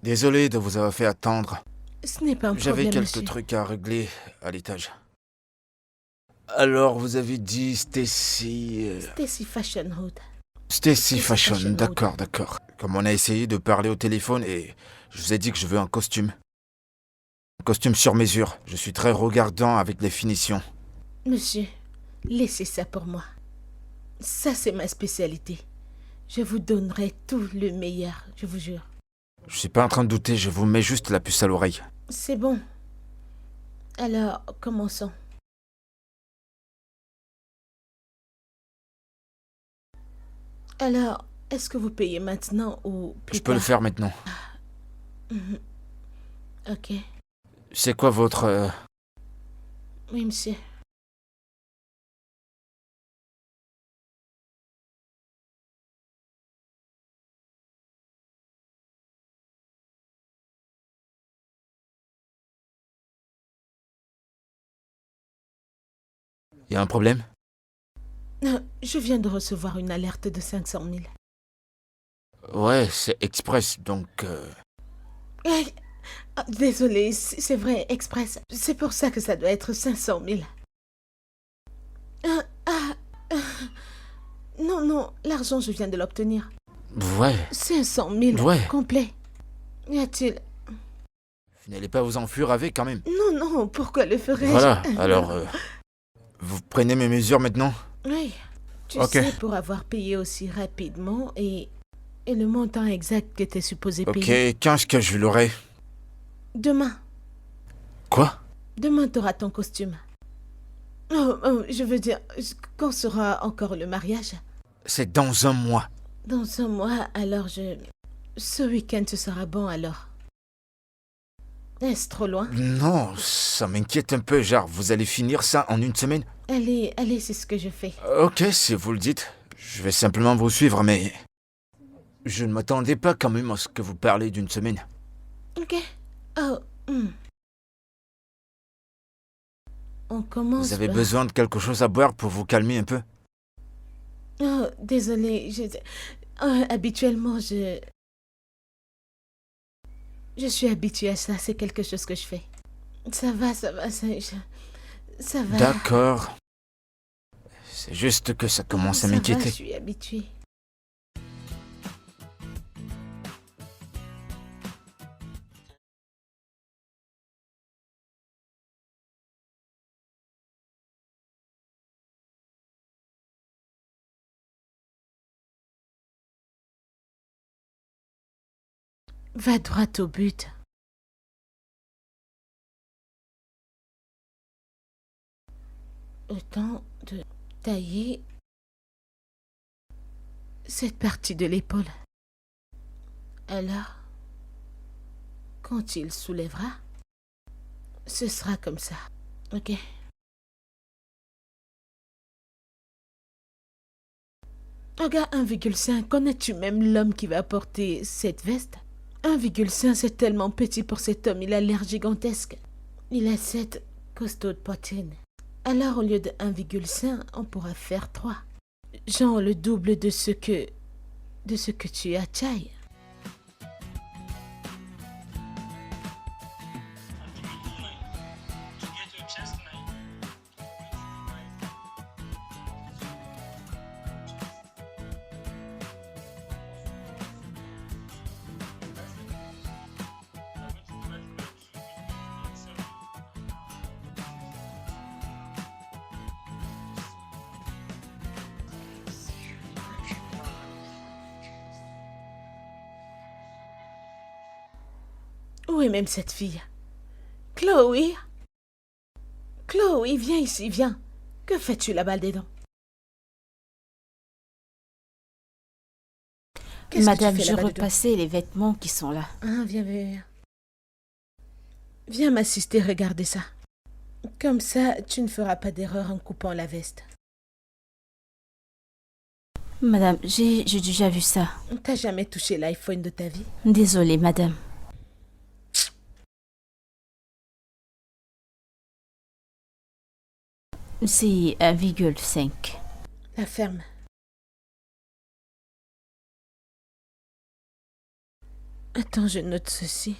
Désolé de vous avoir fait attendre.
Ce n'est pas un
J'avais
problème,
quelques
monsieur.
trucs à régler à l'étage. Alors, vous avez dit Stacy...
Stacy Fashion Hood.
Stacy Fashion,
Fashion,
d'accord. Comme on a essayé de parler au téléphone et je vous ai dit que je veux un costume. Un costume sur mesure. Je suis très regardant avec les finitions.
Monsieur, laissez ça pour moi. Ça, c'est ma spécialité. Je vous donnerai tout le meilleur, je vous jure.
Je suis pas en train de douter, je vous mets juste la puce à l'oreille.
C'est bon. Alors, commençons. Alors, est-ce que vous payez maintenant ou plus
Je peux le
tard?
faire maintenant.
Ok.
C'est quoi votre...
Oui, monsieur.
Y a un problème?
Je viens de recevoir une alerte de 500 000.
Ouais, c'est express, donc...
Désolée, c'est vrai, express. C'est pour ça que ça doit être 500 000. Non, l'argent, je viens de l'obtenir.
Ouais,
500 000,
Ouais.
complet. Y a-t-il...
vous n'allez pas vous enfuir avec quand même.
Non, pourquoi le ferais-je?
Voilà, alors... vous prenez mes mesures maintenant?
Oui. Tu
Ok.
sais, pour avoir payé aussi rapidement et le montant exact que t'es supposé payer.
Ok, quand est-ce que je l'aurai?
Demain.
Quoi?
Demain, t'auras ton costume. Je veux dire, quand sera encore le mariage?
C'est dans un mois.
Dans un mois, alors ce week-end, ce sera bon alors. Est-ce trop loin?
Non, ça m'inquiète un peu, genre, vous allez finir ça en une semaine?
Allez, allez, c'est ce que je fais.
Ok, si vous le dites. Je vais simplement vous suivre, mais... Je ne m'attendais pas quand même à ce que vous parlez d'une semaine.
Ok. Oh, On commence
Vous avez
par-
besoin de quelque chose à boire pour vous calmer un peu?
Oh, désolé, habituellement, je suis habituée à ça, c'est quelque chose que je fais. Ça va, ça va, ça va.
D'accord. C'est juste que ça commence à
Ça va,
m'inquiéter.
je suis habituée. Va droit au but. Autant de tailler cette partie de l'épaule. Alors, quand il soulèvera, ce sera comme ça. Ok? Regarde 1,5, connais-tu même l'homme qui va porter cette veste? 1,5, c'est tellement petit pour cet homme, il a l'air gigantesque. Il a cette costaud de poitrine. Alors au lieu de 1,5, on pourra faire 3. Genre le double de ce que tu as, Chai. Où est même cette fille? Chloé? Chloé, viens ici, viens. Que fais-tu là-bas dedans? Qu'est-ce que tu
Madame,
fais
je
là-bas dedans?
repassais les vêtements qui sont là.
Ah, viens, viens. Viens m'assister, regarder ça. Comme ça, tu ne feras pas d'erreur en coupant la veste.
Madame, j'ai déjà vu ça.
T'as jamais touché l'iPhone de ta vie?
Désolée, madame. C'est 1,5.
La ferme. Attends, je note ceci.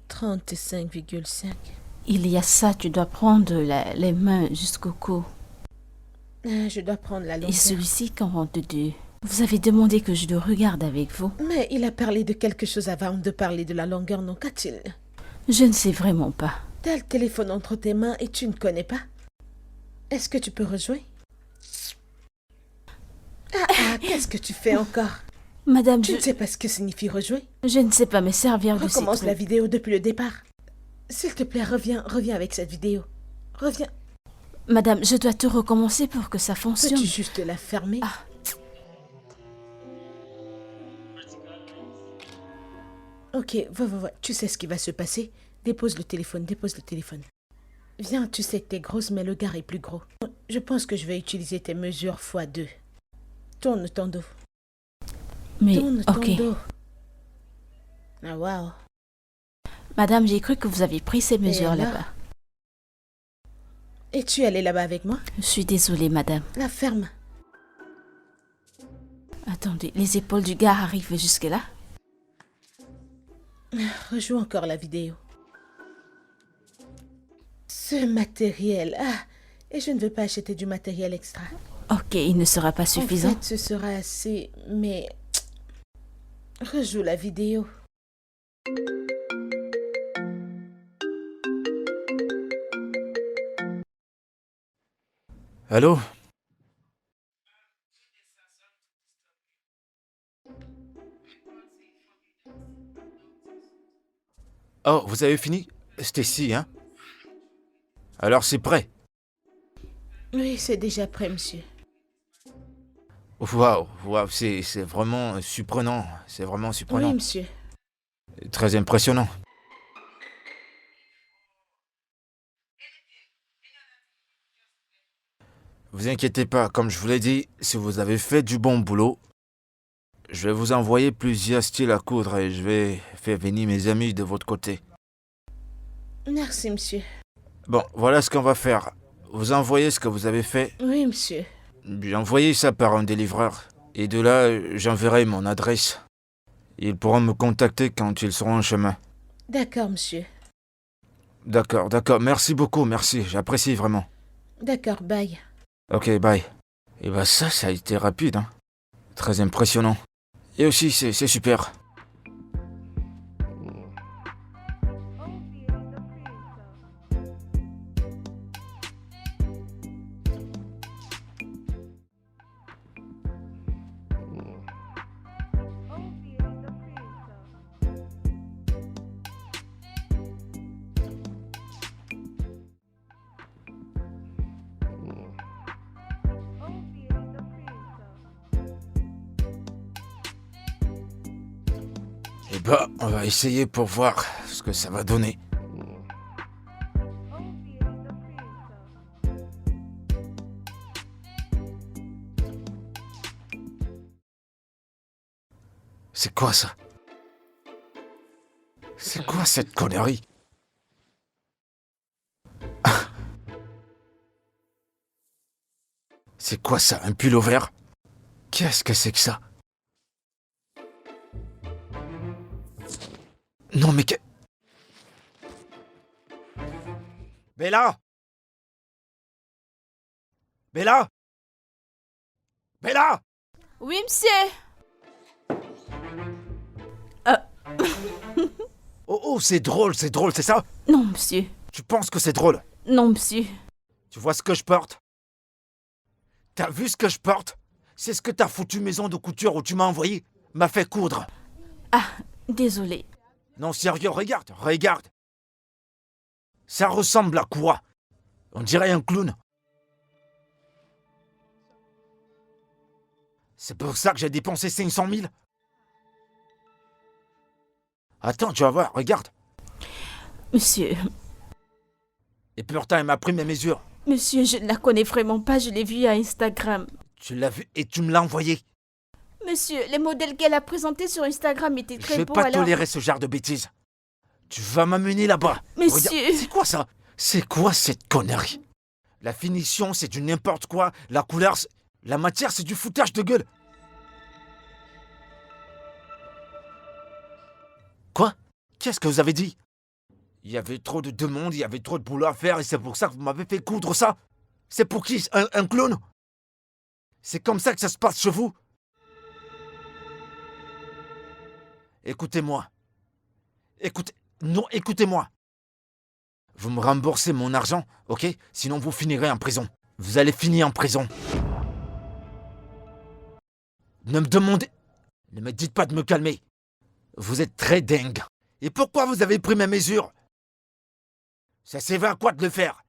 35,5.
Il y a ça, tu dois prendre les mains jusqu'au cou.
Ah, je dois prendre la
Et
longueur.
celui-ci 42. Vous avez demandé que je le regarde avec vous.
Mais il a parlé de quelque chose avant de parler de la longueur, non? Qu'a-t-il?
Je ne sais vraiment pas.
T'as le téléphone entre tes mains et tu ne connais pas? Est-ce que tu peux rejouer? Qu'est-ce que tu fais encore?
Madame,
Tu ne sais pas ce que signifie rejouer?
je ne sais pas me servir de ces
Recommence la
trucs.
vidéo depuis le départ. S'il te plaît, reviens avec cette vidéo. Reviens.
Madame, je dois tout recommencer pour que ça fonctionne.
Peux-tu juste la fermer?
Ah.
Ok, va. Tu sais ce qui va se passer? Dépose le téléphone. Viens, tu sais que t'es grosse, mais le gars est plus gros. Je pense que je vais utiliser tes mesures x2. Tourne ton dos.
Mais,
Tourne ton
ok.
dos. Ah, waouh.
Madame, j'ai cru que vous aviez pris ces mesures
alors
là-bas.
Es-tu allée là-bas avec moi?
Je suis désolée, madame.
La ferme.
Attendez, les épaules du gars arrivent jusque-là?
Rejoue encore la vidéo. Ce matériel. Et je ne veux pas acheter du matériel extra.
Ok, il ne sera pas suffisant.
En fait, ce sera assez, mais... Rejoue la vidéo.
Allô? Oh, vous avez fini? Stacy, hein? Alors c'est prêt.
Oui, c'est déjà prêt, monsieur.
Waouh, waouh, c'est vraiment surprenant. C'est vraiment surprenant.
Oui, monsieur.
Très impressionnant. Vous inquiétez pas, comme je vous l'ai dit, si vous avez fait du bon boulot, je vais vous envoyer plusieurs styles à coudre et je vais faire venir mes amis de votre côté.
Merci, monsieur.
Bon, voilà ce qu'on va faire. Vous envoyez ce que vous avez fait,
Oui, monsieur.
j'ai envoyé ça par un délivreur. Et de là, j'enverrai mon adresse. Ils pourront me contacter quand ils seront en chemin.
D'accord, monsieur.
D'accord, d'accord. Merci beaucoup, merci. J'apprécie vraiment.
D'accord, bye.
Ok, bye. Et bah ça a été rapide, hein. Très impressionnant. Et aussi, c'est super. Et bah, on va essayer pour voir ce que ça va donner. C'est quoi ça? C'est quoi cette connerie? C'est quoi ça? Un pull vert? Qu'est-ce que c'est que ça? Non mais que... Bella! Bella! Bella!
Oui, monsieur.
Oh, c'est drôle, c'est ça?
Non, monsieur.
Tu penses que c'est drôle?
Non, monsieur.
Tu vois ce que je porte? T'as vu ce que je porte? C'est ce que ta foutue maison de couture où tu m'as envoyé m'a fait coudre.
Ah, désolé.
Non, sérieux, regarde. Ça ressemble à quoi? On dirait un clown. C'est pour ça que j'ai dépensé 500 000. Attends, tu vas voir, regarde.
Monsieur,
Et pourtant, elle m'a pris mes mesures.
monsieur, je ne la connais vraiment pas, je l'ai vue à Instagram.
Tu l'as vu et tu me l'as envoyé.
Monsieur, les modèles qu'elle a présentés sur Instagram étaient
Je
très
vais
beaux,
pas
alors...
tolérer ce genre de bêtises. Tu vas m'amener là-bas.
Monsieur.
Regarde, c'est quoi ça? C'est quoi cette connerie? La finition, c'est du n'importe quoi. La couleur, la matière, c'est du foutage de gueule. Quoi? Qu'est-ce que vous avez dit? Il y avait trop de demandes, il y avait trop de boulot à faire et c'est pour ça que vous m'avez fait coudre ça? C'est pour qui? Un clone? C'est comme ça que ça se passe chez vous? Écoutez-moi. Écoutez-moi. Vous me remboursez mon argent, ok? Sinon vous finirez en prison. Vous allez finir en prison. Ne me dites pas de me calmer. Vous êtes très dingue. Et pourquoi vous avez pris mes mesures? Ça servait à quoi de le faire?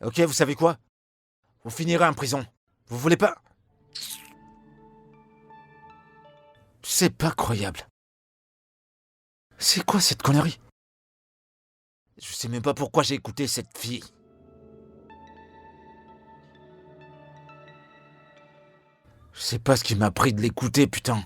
Ok, vous savez quoi? Vous finirez en prison. Vous voulez pas? C'est pas croyable. C'est quoi cette connerie? Je sais même pas pourquoi j'ai écouté cette fille. Je sais pas ce qui m'a pris de l'écouter, putain.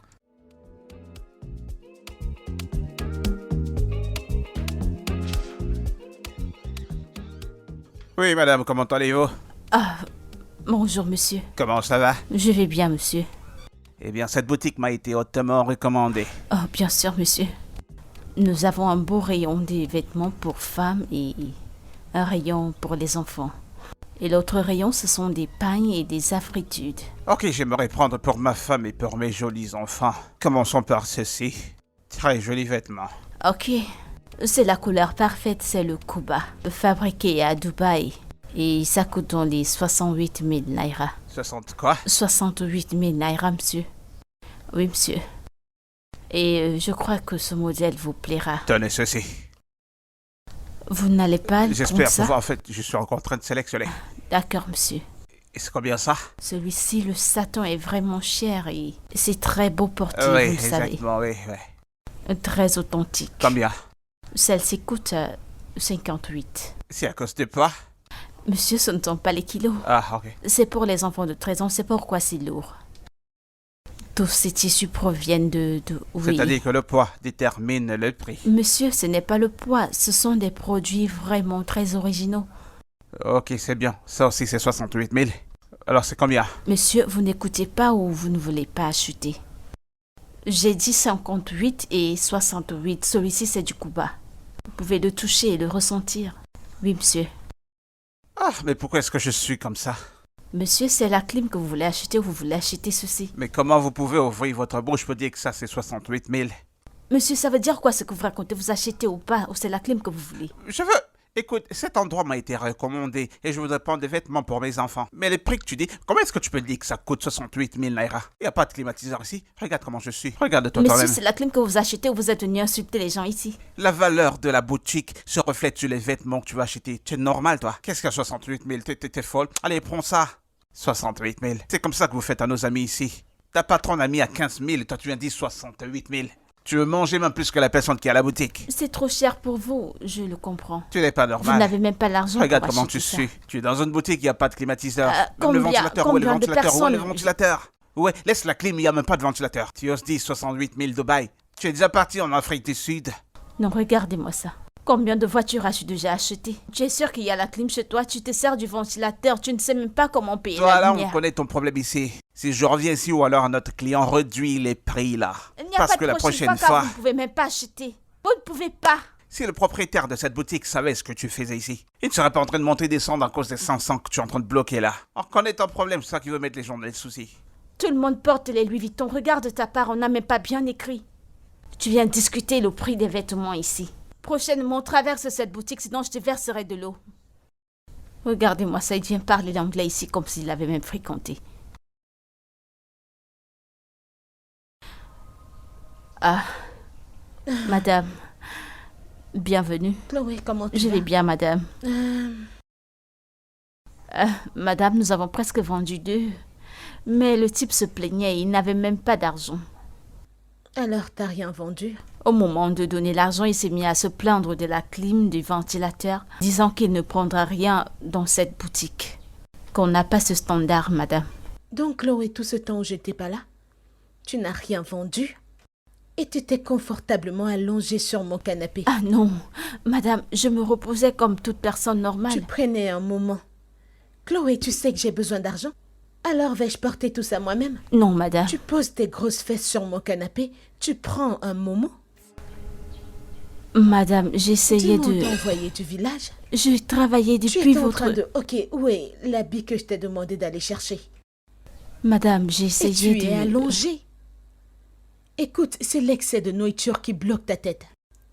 Oui, madame, comment allez-vous?
Ah, bonjour, monsieur.
Comment ça va?
Je vais bien, monsieur.
Eh bien, cette boutique m'a été hautement recommandée.
Oh, bien sûr, monsieur. Nous avons un beau rayon des vêtements pour femmes et un rayon pour les enfants. Et l'autre rayon, ce sont des pagnes et des afritudes.
Ok, j'aimerais prendre pour ma femme et pour mes jolis enfants. Commençons par ceci. Très jolis vêtements.
Ok. C'est la couleur parfaite, c'est le Kuba. Fabriqué à Dubaï. Et ça coûte dans les 68 000 naira.
60 quoi?
68 000 naira, monsieur. Oui, monsieur. Et je crois que ce modèle vous plaira.
Tenez ceci.
Vous n'allez pas le prendre
J'espère
ça?
pouvoir... En fait, je suis encore en train de sélectionner.
D'accord, monsieur.
Et c'est combien ça?
Celui-ci, le Satan, est vraiment cher et c'est très beau porté,
Oui,
vous le savez.
exactement, oui, oui.
Très authentique.
Combien?
Celle-ci coûte 58.
C'est à cause du poids?
Monsieur, ce ne sont pas les kilos.
Ah, ok.
C'est pour les enfants de 13 ans, c'est pourquoi c'est lourd. Tous ces tissus proviennent de oui.
C'est-à-dire que le poids détermine le prix.
Monsieur, ce n'est pas le poids, ce sont des produits vraiment très originaux.
Ok, c'est bien. Ça aussi, c'est 68 000. Alors, c'est combien?
Monsieur, vous n'écoutez pas ou vous ne voulez pas acheter? J'ai dit 58 et 68. Celui-ci, c'est du coup bas. Vous pouvez le toucher et le ressentir. Oui, monsieur.
Ah, mais pourquoi est-ce que je suis comme ça?
Monsieur, c'est la clim que vous voulez acheter ou vous voulez acheter ceci?
Mais comment vous pouvez ouvrir votre bouche pour dire que ça, c'est 68 000?
Monsieur, ça veut dire quoi ce que vous racontez? Vous achetez ou pas? Ou c'est la clim que vous voulez?
Je veux... Écoute, cet endroit m'a été recommandé et je voudrais prendre des vêtements pour mes enfants. Mais les prix que tu dis, comment est-ce que tu peux dire que ça coûte 68 000 naira? Il n'y a pas de climatiseur ici. Regarde comment je suis. Regarde-toi
Monsieur,
toi-même.
c'est la clim que vous achetez ou vous êtes venu insulter les gens ici?
La valeur de la boutique se reflète sur les vêtements que tu vas acheter. Tu es normal, toi. Qu'est-ce qu'il y a 68 000? T'es folle. Allez, prends ça. 68 000. C'est comme ça que vous faites à nos amis ici. Ta patronne a mis à 15 000 et toi tu viens dire 68 000. Tu veux manger même plus que la personne qui est à la boutique.
C'est trop cher pour vous, je le comprends.
Tu n'es pas
Vous
normal.
n'avez même pas l'argent
Regarde
pour
comment
acheter
tu
ça.
suis. Tu es dans une boutique, il n'y a pas de climatiseur. Même le
Combien-
ventilateur, où est le
combien de
ventilateur? Où est le
personnes-
ventilateur? Ouais, laisse la clim, il n'y a même pas de ventilateur. Tu oses dire 68 000 Dubaï. Tu es déjà parti en Afrique du Sud.
Non, regardez-moi ça. Combien de voitures as-tu déjà achetées? Tu es sûr qu'il y a la clim chez toi? Tu te sers du ventilateur, tu ne sais même pas comment payer
Toi
la
là, on
lumière.
connaît ton problème ici. Si je reviens ici ou alors notre client réduit les prix là.
Il n'y a
Parce
pas
que
de
la
prochaine
prochaine
car
fois,
vous ne pouvez même pas acheter. Vous ne pouvez pas.
si le propriétaire de cette boutique savait ce que tu faisais ici, il ne serait pas en train de monter et descendre à cause des 500 que tu es en train de bloquer là. On connaît ton problème, c'est ça qui veut mettre les gens dans les soucis.
Tout le monde porte les Louis Vuitton. Regarde ta part, on n'a même pas bien écrit. Tu viens discuter le prix des vêtements ici. Prochainement, traverse cette boutique, sinon je te verserai de l'eau. Regardez-moi ça, il vient parler l'anglais ici comme s'il l'avait même fréquenté. Ah, madame, bienvenue.
Chloé, comment tu
Je
vas?
vais bien, madame.
Euh,
Madame, nous avons presque vendu deux. Mais le type se plaignait, il n'avait même pas d'argent.
alors, t'as rien vendu?
Au moment de donner l'argent, il s'est mis à se plaindre de la clim, du ventilateur, disant qu'il ne prendra rien dans cette boutique. Qu'on n'a pas ce standard, madame.
Donc, Chloé, tout ce temps où j'étais pas là, tu n'as rien vendu? Et tu t'es confortablement allongée sur mon canapé.
Ah non, madame, je me reposais comme toute personne normale.
Tu prenais un moment. Chloé, tu sais que j'ai besoin d'argent? Alors vais-je porter tout ça moi-même?
Non, madame.
Tu poses tes grosses fesses sur mon canapé, tu prends un moment.
Madame, j'essayais
Dis-moi,
de...
t'as envoyé du village?
Je travaillais
Tu
depuis
es en
votre...
train de... Ok, où est l'habit que je t'ai demandé d'aller chercher?
Madame,
Et
j'essayais
tu
de...
es allongée. Écoute, c'est l'excès de nourriture qui bloque ta tête.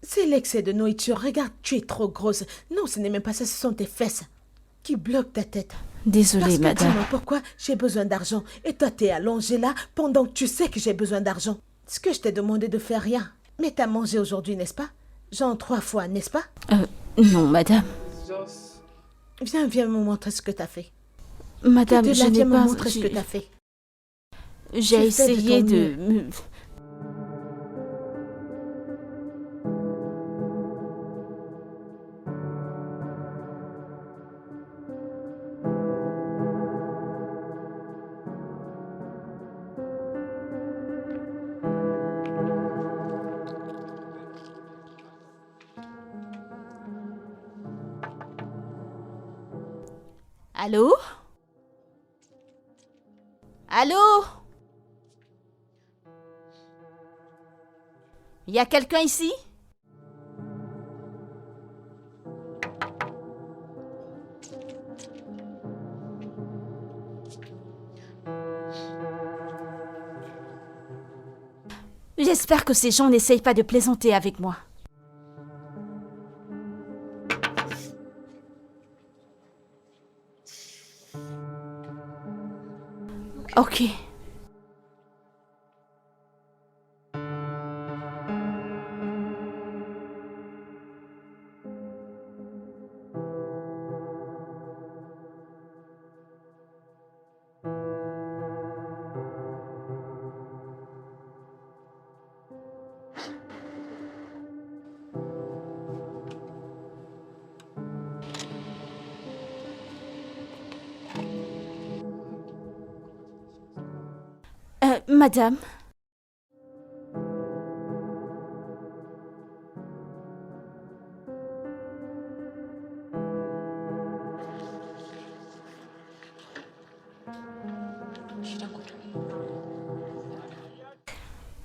C'est l'excès de nourriture. Regarde, tu es trop grosse. Non, ce n'est même pas ça, ce sont tes fesses qui bloquent ta tête.
Désolée,
Parce que
madame.
dis-moi pourquoi j'ai besoin d'argent et toi t'es allongée là pendant que tu sais que j'ai besoin d'argent. Ce que je t'ai demandé de faire rien. Mais t'as mangé aujourd'hui, n'est-ce pas? Genre 3 fois, n'est-ce pas?
Non, madame.
Viens me montrer ce que t'as fait.
Madame,
T'es
je
là,
n'ai
viens me
pas...
montrer ce que t'as fait.
J'ai
Tu fais de
essayé
ton
de... Allô? Allô? Y a quelqu'un ici? J'espère que ces gens n'essayent pas de plaisanter avec moi. Ok. Madame,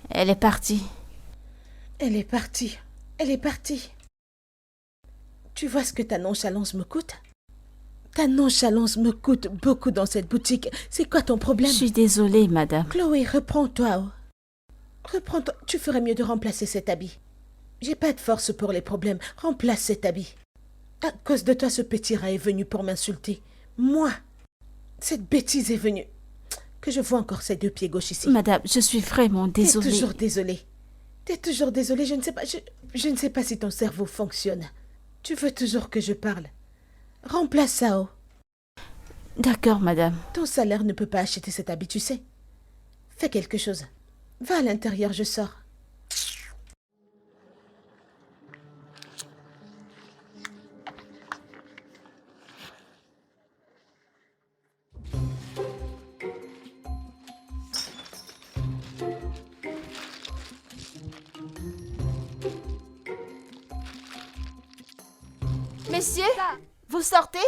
elle est partie.
Elle est partie. Elle est partie. Tu vois ce que ta nonchalance me coûte? Ta nonchalance me coûte beaucoup dans cette boutique. C'est quoi ton
Je
problème?
suis désolée, madame.
Chloé, reprends-toi. Oh. Reprends-toi. Tu ferais mieux de remplacer cet habit. J'ai pas de force pour les problèmes. Remplace cet habit. À cause de toi, ce petit rat est venu pour m'insulter. Moi. Cette bêtise est venue. Que je vois encore ses deux pieds gauches ici.
Madame, je suis vraiment désolée.
T'es toujours désolée. T'es toujours désolée. Je ne sais pas. Je ne sais pas si ton cerveau fonctionne. Tu veux toujours que je parle. Remplace ça, oh.
D'accord, madame.
Ton salaire ne peut pas acheter cet habit, tu sais. Fais quelque chose. Va à l'intérieur, je sors.
Messieurs, vous sortez?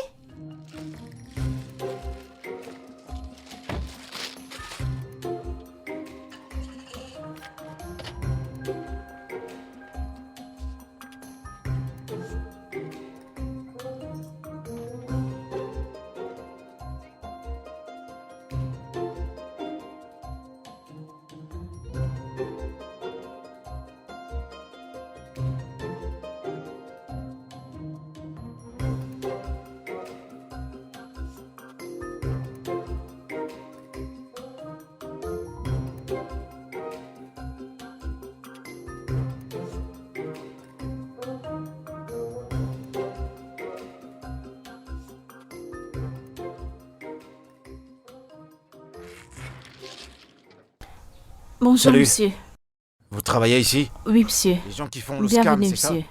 Bonjour,
Salut.
monsieur.
Vous travaillez ici?
Oui, monsieur.
Les gens qui font le scam,
Bienvenue,
c'est ça?
monsieur.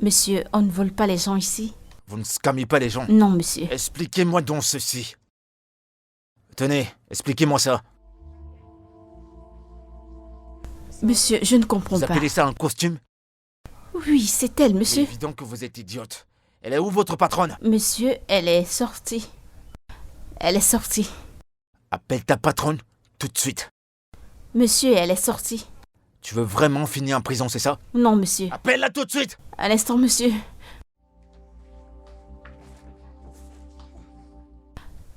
Monsieur, on ne vole pas les gens ici?
Vous ne scammez pas les gens?
Non, monsieur.
Expliquez-moi donc ceci. Tenez, expliquez-moi ça.
Monsieur, je ne comprends
Vous
pas.
appelez ça un costume?
Oui, c'est elle,
C'est
monsieur.
évident que vous êtes idiote. Elle est où votre patronne?
Monsieur, elle est sortie. Elle est sortie.
Appelle ta patronne tout de suite.
Monsieur, elle est sortie.
Tu veux vraiment finir en prison, c'est ça?
Non, monsieur.
Appelle-la tout de suite!
Un instant, monsieur.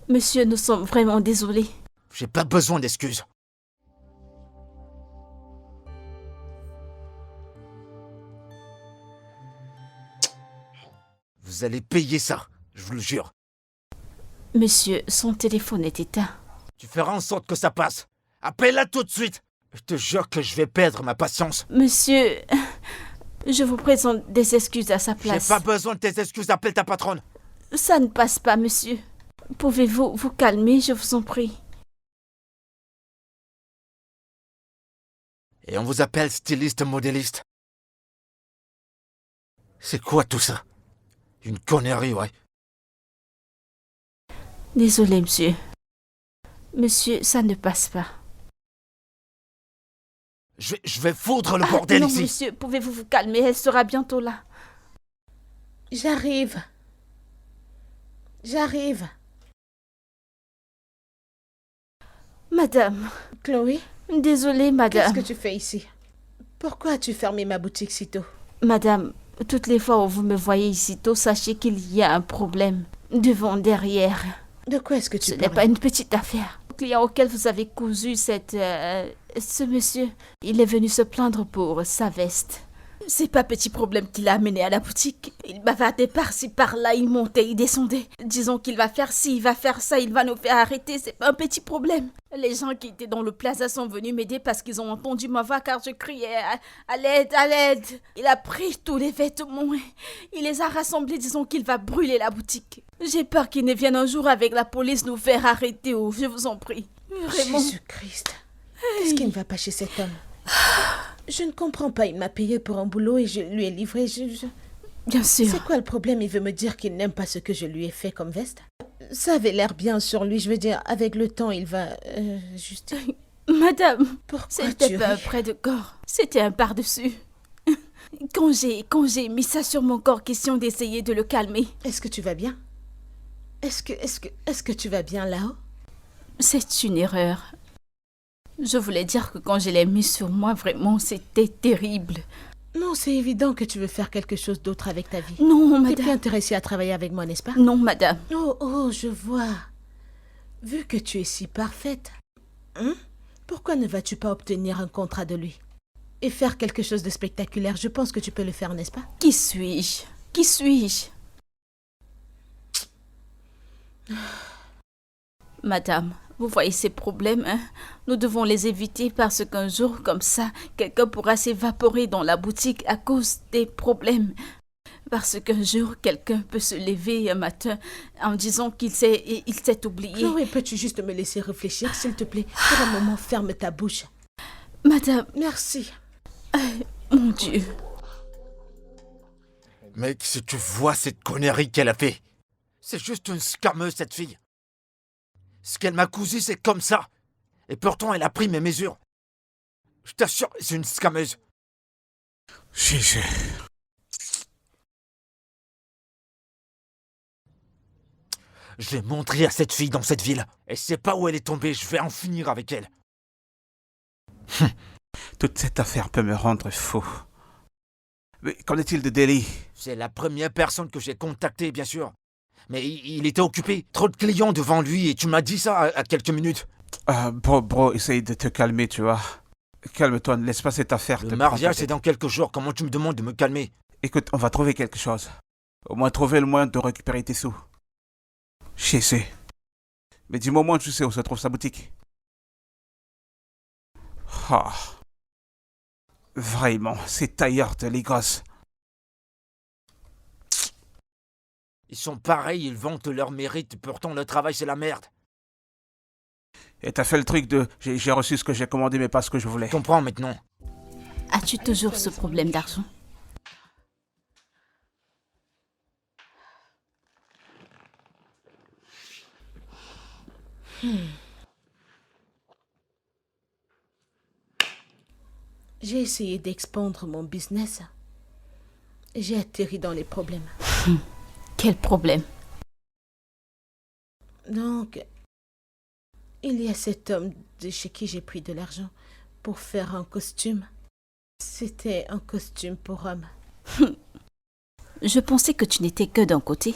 Monsieur, nous sommes vraiment désolés.
J'ai pas besoin d'excuses. Vous allez payer ça, je vous le jure.
Monsieur, son téléphone est éteint.
Tu feras en sorte que ça passe. Appelle-la tout de suite. Je te jure que je vais perdre ma patience.
Monsieur, je vous présente des excuses à sa
J'ai
place.
pas besoin de tes excuses, appelle ta patronne.
Ça ne passe pas, monsieur. Pouvez-vous vous calmer, je vous en prie?
Et on vous appelle styliste modéliste. C'est quoi tout ça? Une connerie, ouais.
Désolé, monsieur. Monsieur, ça ne passe pas.
Je vais foutre le bordel
non,
ici.
monsieur, pouvez-vous vous calmer? Elle sera bientôt là.
J'arrive. J'arrive.
Madame,
Chloé,
désolée,
qu'est-ce
madame.
que tu fais ici? Pourquoi as-tu fermé ma boutique si tôt?
Madame, toutes les fois où vous me voyez ici tôt, sachez qu'il y a un problème. Devant, derrière.
De quoi est-ce que tu
Ce n'est
parles?
pas une petite affaire. Le client auquel vous avez cousu ce monsieur, il est venu se plaindre pour sa veste. C'est pas petit problème qu'il a amené à la boutique. Il bavardait par-ci, par-là, il montait, il descendait. Disons qu'il va faire ci, il va faire ça, il va nous faire arrêter, c'est pas un petit problème. Les gens qui étaient dans le plaza sont venus m'aider parce qu'ils ont entendu ma voix car je criais à l'aide, à l'aide. Il a pris tous les vêtements, il les a rassemblés, disons qu'il va brûler la boutique. J'ai peur qu'il ne vienne un jour avec la police nous faire arrêter, oh, je vous en prie. Vraiment.
Jésus-Christ. Qu'est-ce qui ne va pas chez cet homme? Je ne comprends pas. Il m'a payé pour un boulot et je lui ai livré.
Bien sûr.
C'est quoi le problème? Il veut me dire qu'il n'aime pas ce que je lui ai fait comme veste? Ça avait l'air bien sur lui, je veux dire, avec le temps, il va juste...
Madame,
Pourquoi
c'était
tu
pas un
ris?
près de corps, c'était un par-dessus. Quand j'ai mis ça sur mon corps, question d'essayer de le calmer.
Est-ce que tu vas bien? Est-ce que tu vas bien là-haut?
C'est une erreur. Je voulais dire que quand je l'ai mis sur moi, vraiment, c'était terrible.
Non, c'est évident que tu veux faire quelque chose d'autre avec ta vie.
Non,
T'es plus
madame.
intéressée à travailler avec moi, n'est-ce pas?
Non, madame.
Oh, je vois. Vu que tu es si parfaite, pourquoi ne vas-tu pas obtenir un contrat de lui? Et faire quelque chose de spectaculaire? Je pense que tu peux le faire, n'est-ce pas?
Qui suis-je? Qui suis-je? Madame, vous voyez ces problèmes, hein? Nous devons les éviter parce qu'un jour comme ça, quelqu'un pourra s'évaporer dans la boutique à cause des problèmes. Parce qu'un jour, quelqu'un peut se lever un matin en disant qu'il s'est oublié.
Chloé, peux-tu juste me laisser réfléchir, s'il te plaît? Pour un moment, ferme ta bouche.
Madame,
Merci.
mon Dieu.
Mec, si tu vois cette connerie qu'elle a fait, c'est juste une scammeuse, cette fille. Ce qu'elle m'a cousu, c'est comme ça. Et pourtant, elle a pris mes mesures. Je t'assure, c'est une scammeuse.
Gégé.
Je l'ai montré à cette fille dans cette ville. Elle sait pas où elle est tombée, je vais en finir avec elle.
Toute cette affaire peut me rendre fou. Mais qu'en est-il de Deli?
C'est la première personne que j'ai contactée, bien sûr. Mais il était occupé. Trop de clients devant lui et tu m'as dit ça à quelques minutes.
Bro, essaye de te calmer, tu vois. Calme-toi, ne laisse pas cette affaire
Le
te
mariage,
prendre
c'est
la tête.
dans quelques jours. Comment tu me demandes de me calmer?
Écoute, on va trouver quelque chose. Au moins trouver le moyen de récupérer tes sous. Je sais. Mais dis-moi au moins tu sais où se trouve sa boutique. Ah. Vraiment, c'est tailleur de les gosses.
Ils sont pareils, ils vantent leur mérite. Pourtant, le travail, c'est la merde.
Et t'as fait le truc de j'ai reçu ce que j'ai commandé mais pas ce que je voulais.
Je comprends maintenant.
As-tu toujours ce problème d'argent?
J'ai essayé d'expandre mon business. J'ai atterri dans les problèmes.
Quel problème?
Donc, il y a cet homme de chez qui j'ai pris de l'argent pour faire un costume. C'était un costume pour homme.
Je pensais que tu n'étais que d'un côté.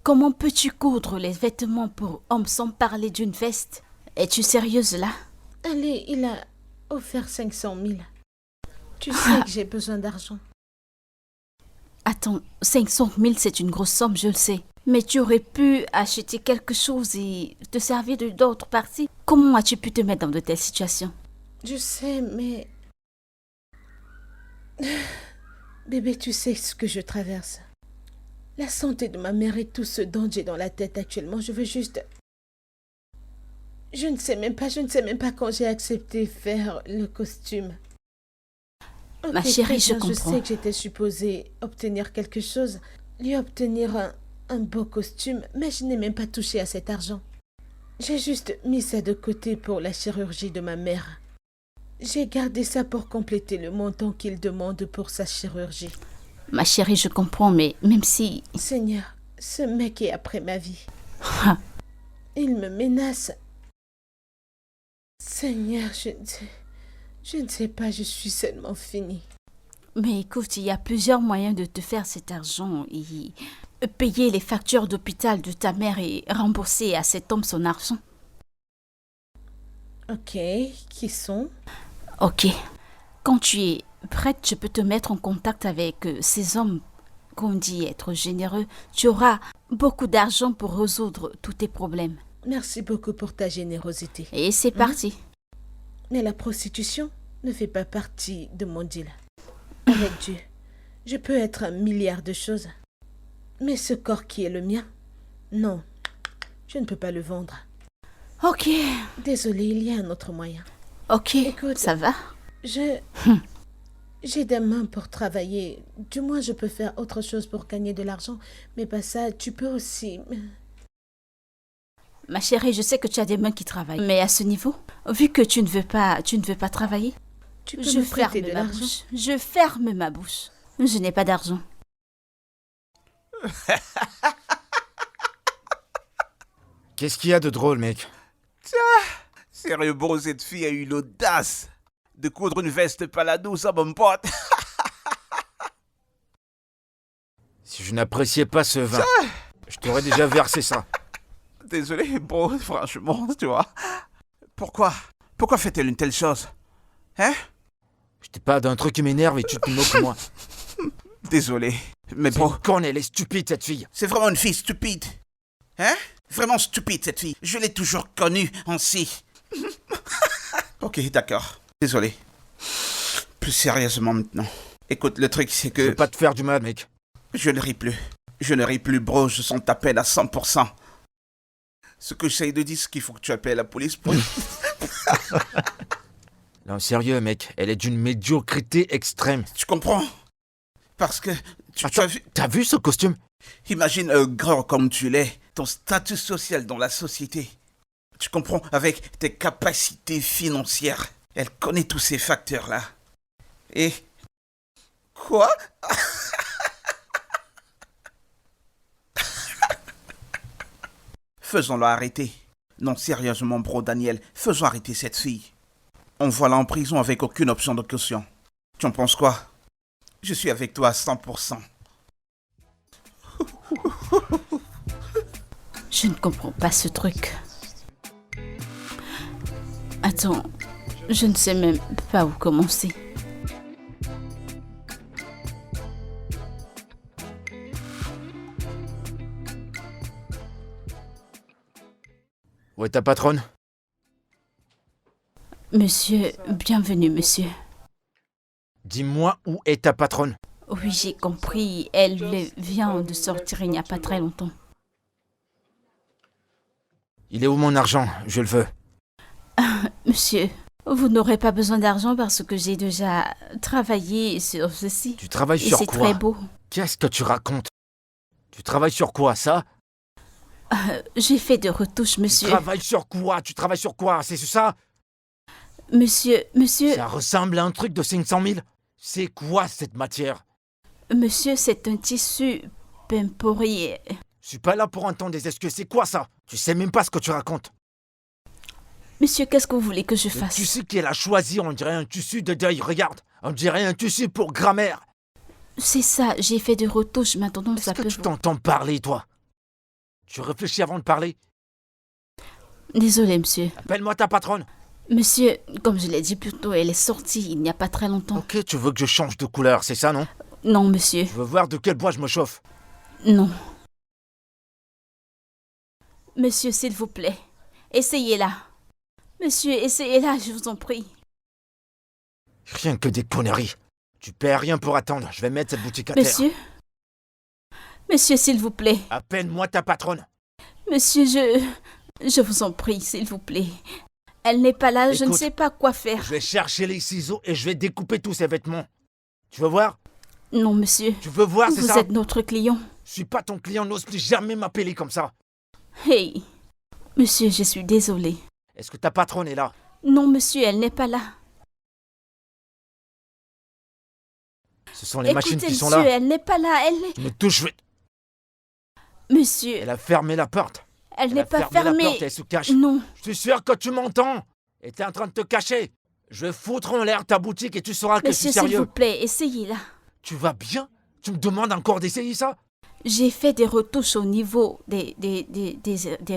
Comment peux-tu coudre les vêtements pour hommes sans parler d'une veste? Es-tu sérieuse là?
Allez, il a offert 500 000. Tu sais que j'ai besoin d'argent.
Attends, 500 000 c'est une grosse somme, je le sais. Mais tu aurais pu acheter quelque chose et te servir d'autre partie. Comment as-tu pu te mettre dans de telles situations?
Je sais, mais... Bébé, tu sais ce que je traverse. La santé de ma mère est tout ce dont j'ai dans la tête actuellement. Je veux juste... Je ne sais même pas quand j'ai accepté faire le costume.
Ma
Ok,
chérie,
très
je
bien,
comprends.
Je sais que j'étais supposée obtenir quelque chose, lui obtenir un beau costume, mais je n'ai même pas touché à cet argent. J'ai juste mis ça de côté pour la chirurgie de ma mère. J'ai gardé ça pour compléter le montant qu'il demande pour sa chirurgie.
Ma chérie, je comprends, mais même si...
Seigneur, ce mec est après ma vie. Il me menace. Seigneur, je ne sais pas, je suis seulement finie.
Mais écoute, il y a plusieurs moyens de te faire cet argent et payer les factures d'hôpital de ta mère et rembourser à cet homme son argent.
Ok, qui sont?
Ok. Quand tu es prête, je peux te mettre en contact avec ces hommes qu'on dit être généreux. Tu auras beaucoup d'argent pour résoudre tous tes problèmes.
Merci beaucoup pour ta générosité.
Et c'est parti.
Mais la prostitution ne fait pas partie de mon deal. Avec Dieu, je peux être un milliard de choses. Mais ce corps qui est le mien, non, je ne peux pas le vendre.
Ok.
Désolée, il y a un autre moyen.
Ok,
Écoute,
ça va?
Je J'ai des mains pour travailler. Du moins, je peux faire autre chose pour gagner de l'argent. Mais pas ça, tu peux aussi.
Ma chérie, je sais que tu as des mains qui travaillent. Mais à ce niveau, vu que tu ne veux pas travailler,
Tu peux
je
me
ferme
prêter de
ma
l'argent.
bouche. Je ferme ma bouche. Je n'ai pas d'argent.
Qu'est-ce qu'il y a de drôle, mec?
Sérieux, bro, cette fille a eu l'audace de coudre une veste palado, ça, mon pote.
Si je n'appréciais pas ce vin, je t'aurais déjà versé ça.
Désolé, bro, franchement, tu vois. Pourquoi fait-elle une telle chose? Hein?
Je te parle d'un truc qui m'énerve et tu te moques de moi.
Désolé, mais
C'est
bon,
une conne, elle est stupide, cette fille.
c'est vraiment une fille stupide. Hein? Vraiment stupide, cette fille. Je l'ai toujours connue ainsi. Ok, d'accord. Désolé. Plus sérieusement maintenant. Écoute, le truc, c'est
Je
que
veux pas te faire du mal, mec.
je ne ris plus. Je ne ris plus, bro. Je sens ta peine à 100%. Ce que j'essaye de dire, c'est qu'il faut que tu appelles la police pour...
Non, sérieux, mec, elle est d'une médiocrité extrême.
Tu comprends? Parce que tu as
Attends,
vu...
t'as vu ce costume?
Imagine, grand comme tu l'es, ton statut social dans la société. Tu comprends? Avec tes capacités financières. Elle connaît tous ces facteurs-là. Et... Quoi? Faisons-la arrêter. Non, sérieusement, bro Daniel, faisons arrêter cette fille. Envoie-la en prison avec aucune option de caution. Tu en penses quoi? Je suis avec toi à 100%.
Je ne comprends pas ce truc. Attends, je ne sais même pas où commencer.
Où est ta patronne?
Monsieur, bienvenue, monsieur.
Dis-moi où est ta patronne?
Oui, j'ai compris. Elle vient de sortir il n'y a pas très longtemps.
Il est où mon argent? Je le veux.
Monsieur, vous n'aurez pas besoin d'argent parce que j'ai déjà travaillé sur ceci.
Tu travailles
Et
sur
c'est
quoi?
très beau.
Qu'est-ce que tu racontes? Tu travailles sur quoi, ça?
J'ai fait de retouches,
Tu
monsieur.
travailles sur quoi? Tu travailles sur quoi? C'est ça?
Monsieur,
Ça ressemble à un truc de 500 000? C'est quoi cette matière?
monsieur, c'est un tissu pimporier.
Je suis pas là pour entendre des excuses. C'est quoi ça? Tu sais même pas ce que tu racontes.
Monsieur, qu'est-ce que vous voulez que je
Le
fasse?
tissu qu'elle a choisi, on dirait un tissu de deuil. Regarde, on dirait un tissu pour grammaire.
C'est ça, j'ai fait des retouches. Maintenant,
Est-ce
ça
que
peut...
tu t'entends parler, toi? Tu réfléchis avant de parler?
Désolé, monsieur.
Appelle-moi ta patronne.
Monsieur, comme je l'ai dit plus tôt, elle est sortie il n'y a pas très longtemps.
Ok, tu veux que je change de couleur, c'est ça, non?
Non, monsieur.
Je veux voir de quel bois je me chauffe.
Non. Monsieur, s'il vous plaît, essayez-la. Monsieur, essayez-la, je vous en prie.
Rien que des conneries. Tu perds rien pour attendre. Je vais mettre cette boutique à terre.
Monsieur? Monsieur, s'il vous plaît.
Appelle-moi ta patronne.
Monsieur, je vous en prie, s'il vous plaît. Elle n'est pas là, je ne
Écoute,
sais pas quoi faire.
Je vais chercher les ciseaux et je vais découper tous ces vêtements. Tu veux voir?
Non, monsieur.
Tu veux voir, c'est
Vous
ça?
êtes notre client.
Je suis pas ton client, n'ose plus jamais m'appeler comme ça.
Hey. Monsieur, je suis désolée.
Est-ce que ta patronne est là?
Non, monsieur, elle n'est pas là.
Ce sont les machines
Écoutez,
qui sont
monsieur,
là.
elle n'est pas là,
Tu me touches, je vais...
Monsieur,
Elle a fermé la porte.
elle n'est
a
pas
fermé la
fermée.
porte, elle se cache.
Non.
Je suis sûr que tu m'entends. Et t'es en train de te cacher. Je vais foutre en l'air ta boutique et tu sauras que je
Monsieur,
suis
s'il vous
sérieux.
plaît, essayez-là.
Tu vas bien? Tu me demandes encore d'essayer ça?
J'ai fait des retouches au niveau des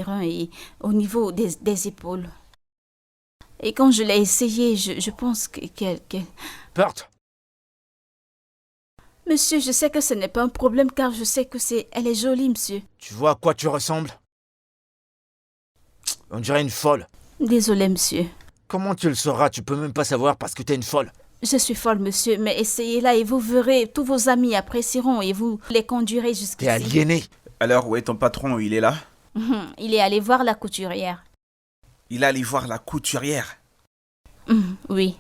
reins et au niveau des épaules. Et quand je l'ai essayé, je pense qu'elle...
Porte.
Monsieur, je sais que ce n'est pas un problème car je sais que elle est jolie, monsieur.
Tu vois à quoi tu ressembles? On dirait une folle.
Désolé, monsieur.
Comment tu le sauras? Tu peux même pas savoir parce que t'es une folle.
Je suis folle, monsieur, mais essayez-la et vous verrez, tous vos amis apprécieront et vous les conduirez
T'es
jusqu'ici.
aliéné.
Alors, où est ton patron? Il est là?
Il est allé voir la couturière.
Il est allé voir la couturière.
Oui.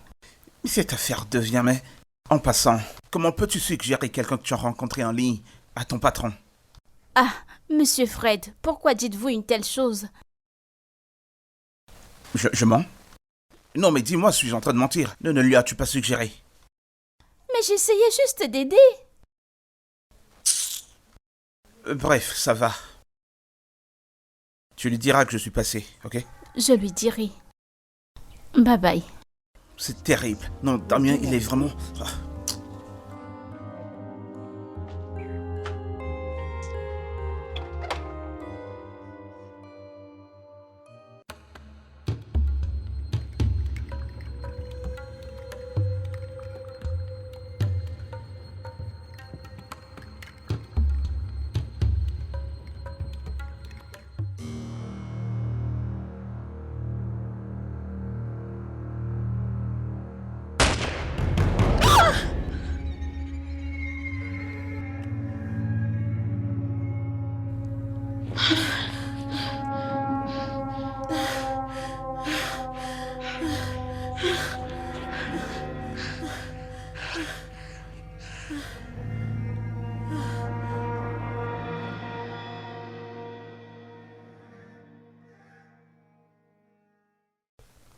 Cette affaire devient, mais... En passant, comment peux-tu suggérer quelqu'un que tu as rencontré en ligne à ton patron?
Ah, monsieur Fred, pourquoi dites-vous une telle chose?
Je mens? Non, mais dis-moi, suis-je en train de mentir? Ne lui as-tu pas suggéré?
Mais j'essayais juste d'aider.
Bref, ça va. Tu lui diras que je suis passé, ok?
Je lui dirai. Bye bye.
C'est terrible. Non, Damien, il est vraiment... Ah.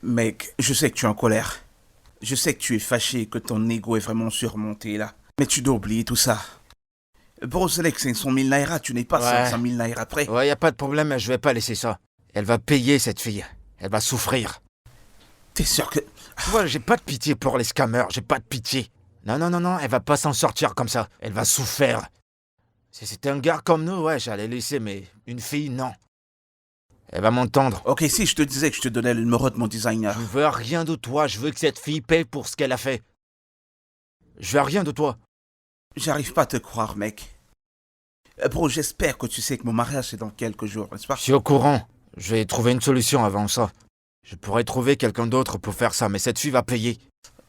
Mec, je sais que tu es en colère. Je sais que tu es fâché, que ton ego est vraiment surmonté là. Mais tu dois oublier tout ça. Bros, Alex, 500 000 naira, tu n'es pas 500 000 naira près.
Ouais, y a pas de problème, je vais pas laisser ça. Elle va payer, cette fille. Elle va souffrir.
T'es sûr que...
Tu vois, j'ai pas de pitié pour les scammers, j'ai pas de pitié. Non, elle va pas s'en sortir comme ça. Elle va souffrir. Si c'était un gars comme nous, ouais, j'allais laisser, mais une fille, non. Elle va m'entendre.
Ok, si je te disais que je te donnais le numéro de mon designer.
Je veux rien de toi, je veux que cette fille paye pour ce qu'elle a fait. Je veux rien de toi.
J'arrive pas à te croire, mec. Bro, j'espère que tu sais que mon mariage c'est dans quelques jours, n'est-ce pas?
Je suis au courant. Je vais trouver une solution avant ça. Je pourrais trouver quelqu'un d'autre pour faire ça, mais cette fille va payer.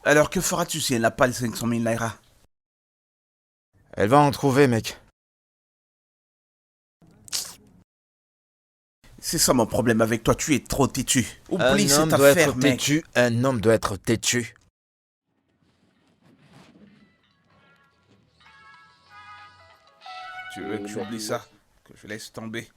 Alors que feras-tu si elle n'a pas les 500 000 naira?
Elle va en trouver, mec.
C'est ça mon problème avec toi, tu es trop têtu. Oublie
Un
cette
homme doit
affaire,
être
mec.
têtu. Un homme doit être têtu.
Tu veux que j'oublie ça? Que je laisse tomber?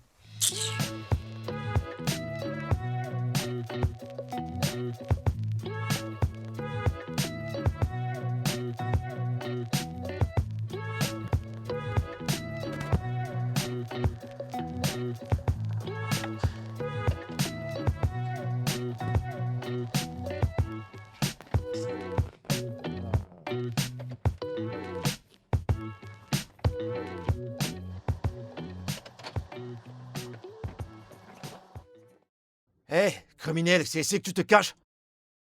Hé, criminel, c'est ici que tu te caches?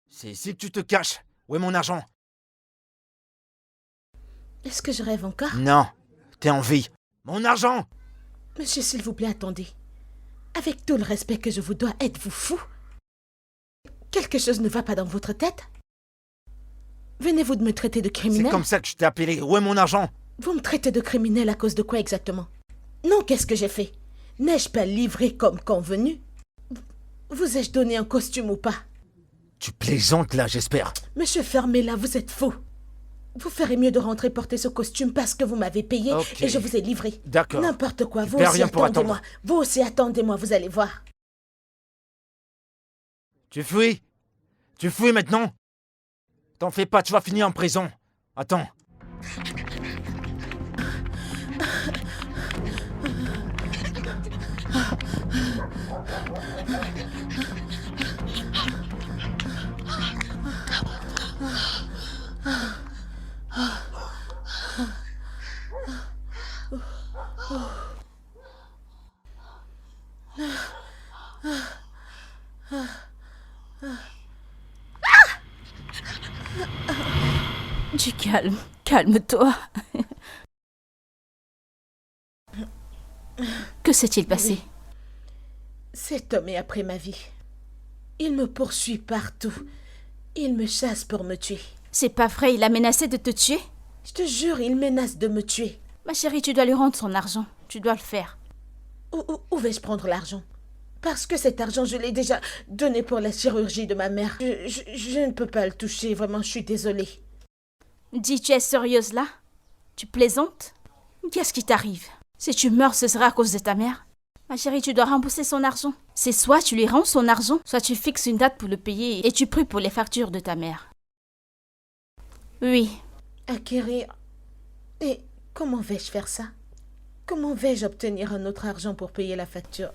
C'est ici que tu te caches. Où est mon argent?
Est-ce que je rêve encore?
Non, t'es en vie. Mon argent!
Monsieur, s'il vous plaît, attendez. Avec tout le respect que je vous dois, êtes-vous fou? Quelque chose ne va pas dans votre tête? Venez-vous de me traiter de
C'est
criminel?
comme ça que je t'ai appelé. Où est mon argent?
Vous me traitez de criminel à cause de quoi exactement? Non, qu'est-ce que j'ai fait? N'ai-je pas livré comme convenu? Vous ai-je donné un costume ou pas?
Tu plaisantes là, j'espère.
Monsieur, fermez-la, vous êtes fou. Vous ferez mieux de rentrer porter ce costume parce que vous m'avez payé
Ok.
et je vous ai livré.
D'accord.
N'importe quoi,
Tu
vous
perds
aussi
rien pour
attendez-moi.
attendre.
Vous aussi attendez-moi, vous allez voir.
Tu fuis? Tu fuis maintenant? T'en fais pas, tu vas finir en prison. Attends.
Du calme, calme-toi. Que s'est-il passé?
Cet homme est après ma vie. Il me poursuit partout. Il me chasse pour me tuer.
C'est pas vrai, il a menacé de te tuer?
Je te jure, il menace de me tuer.
Ma chérie, tu dois lui rendre son argent. Tu dois le faire.
Où vais-je prendre l'argent? Parce que cet argent, je l'ai déjà donné pour la chirurgie de ma mère. Je ne peux pas le toucher, vraiment, je suis désolée.
Dis, tu es sérieuse là? Tu plaisantes? Qu'est-ce qui t'arrive? Si tu meurs, ce sera à cause de ta mère. Ma chérie, tu dois rembourser son argent. C'est soit tu lui rends son argent, soit tu fixes une date pour le payer et tu pries pour les factures de ta mère. Oui.
Acquérir. Et comment vais-je faire ça? Comment vais-je obtenir un autre argent pour payer la facture?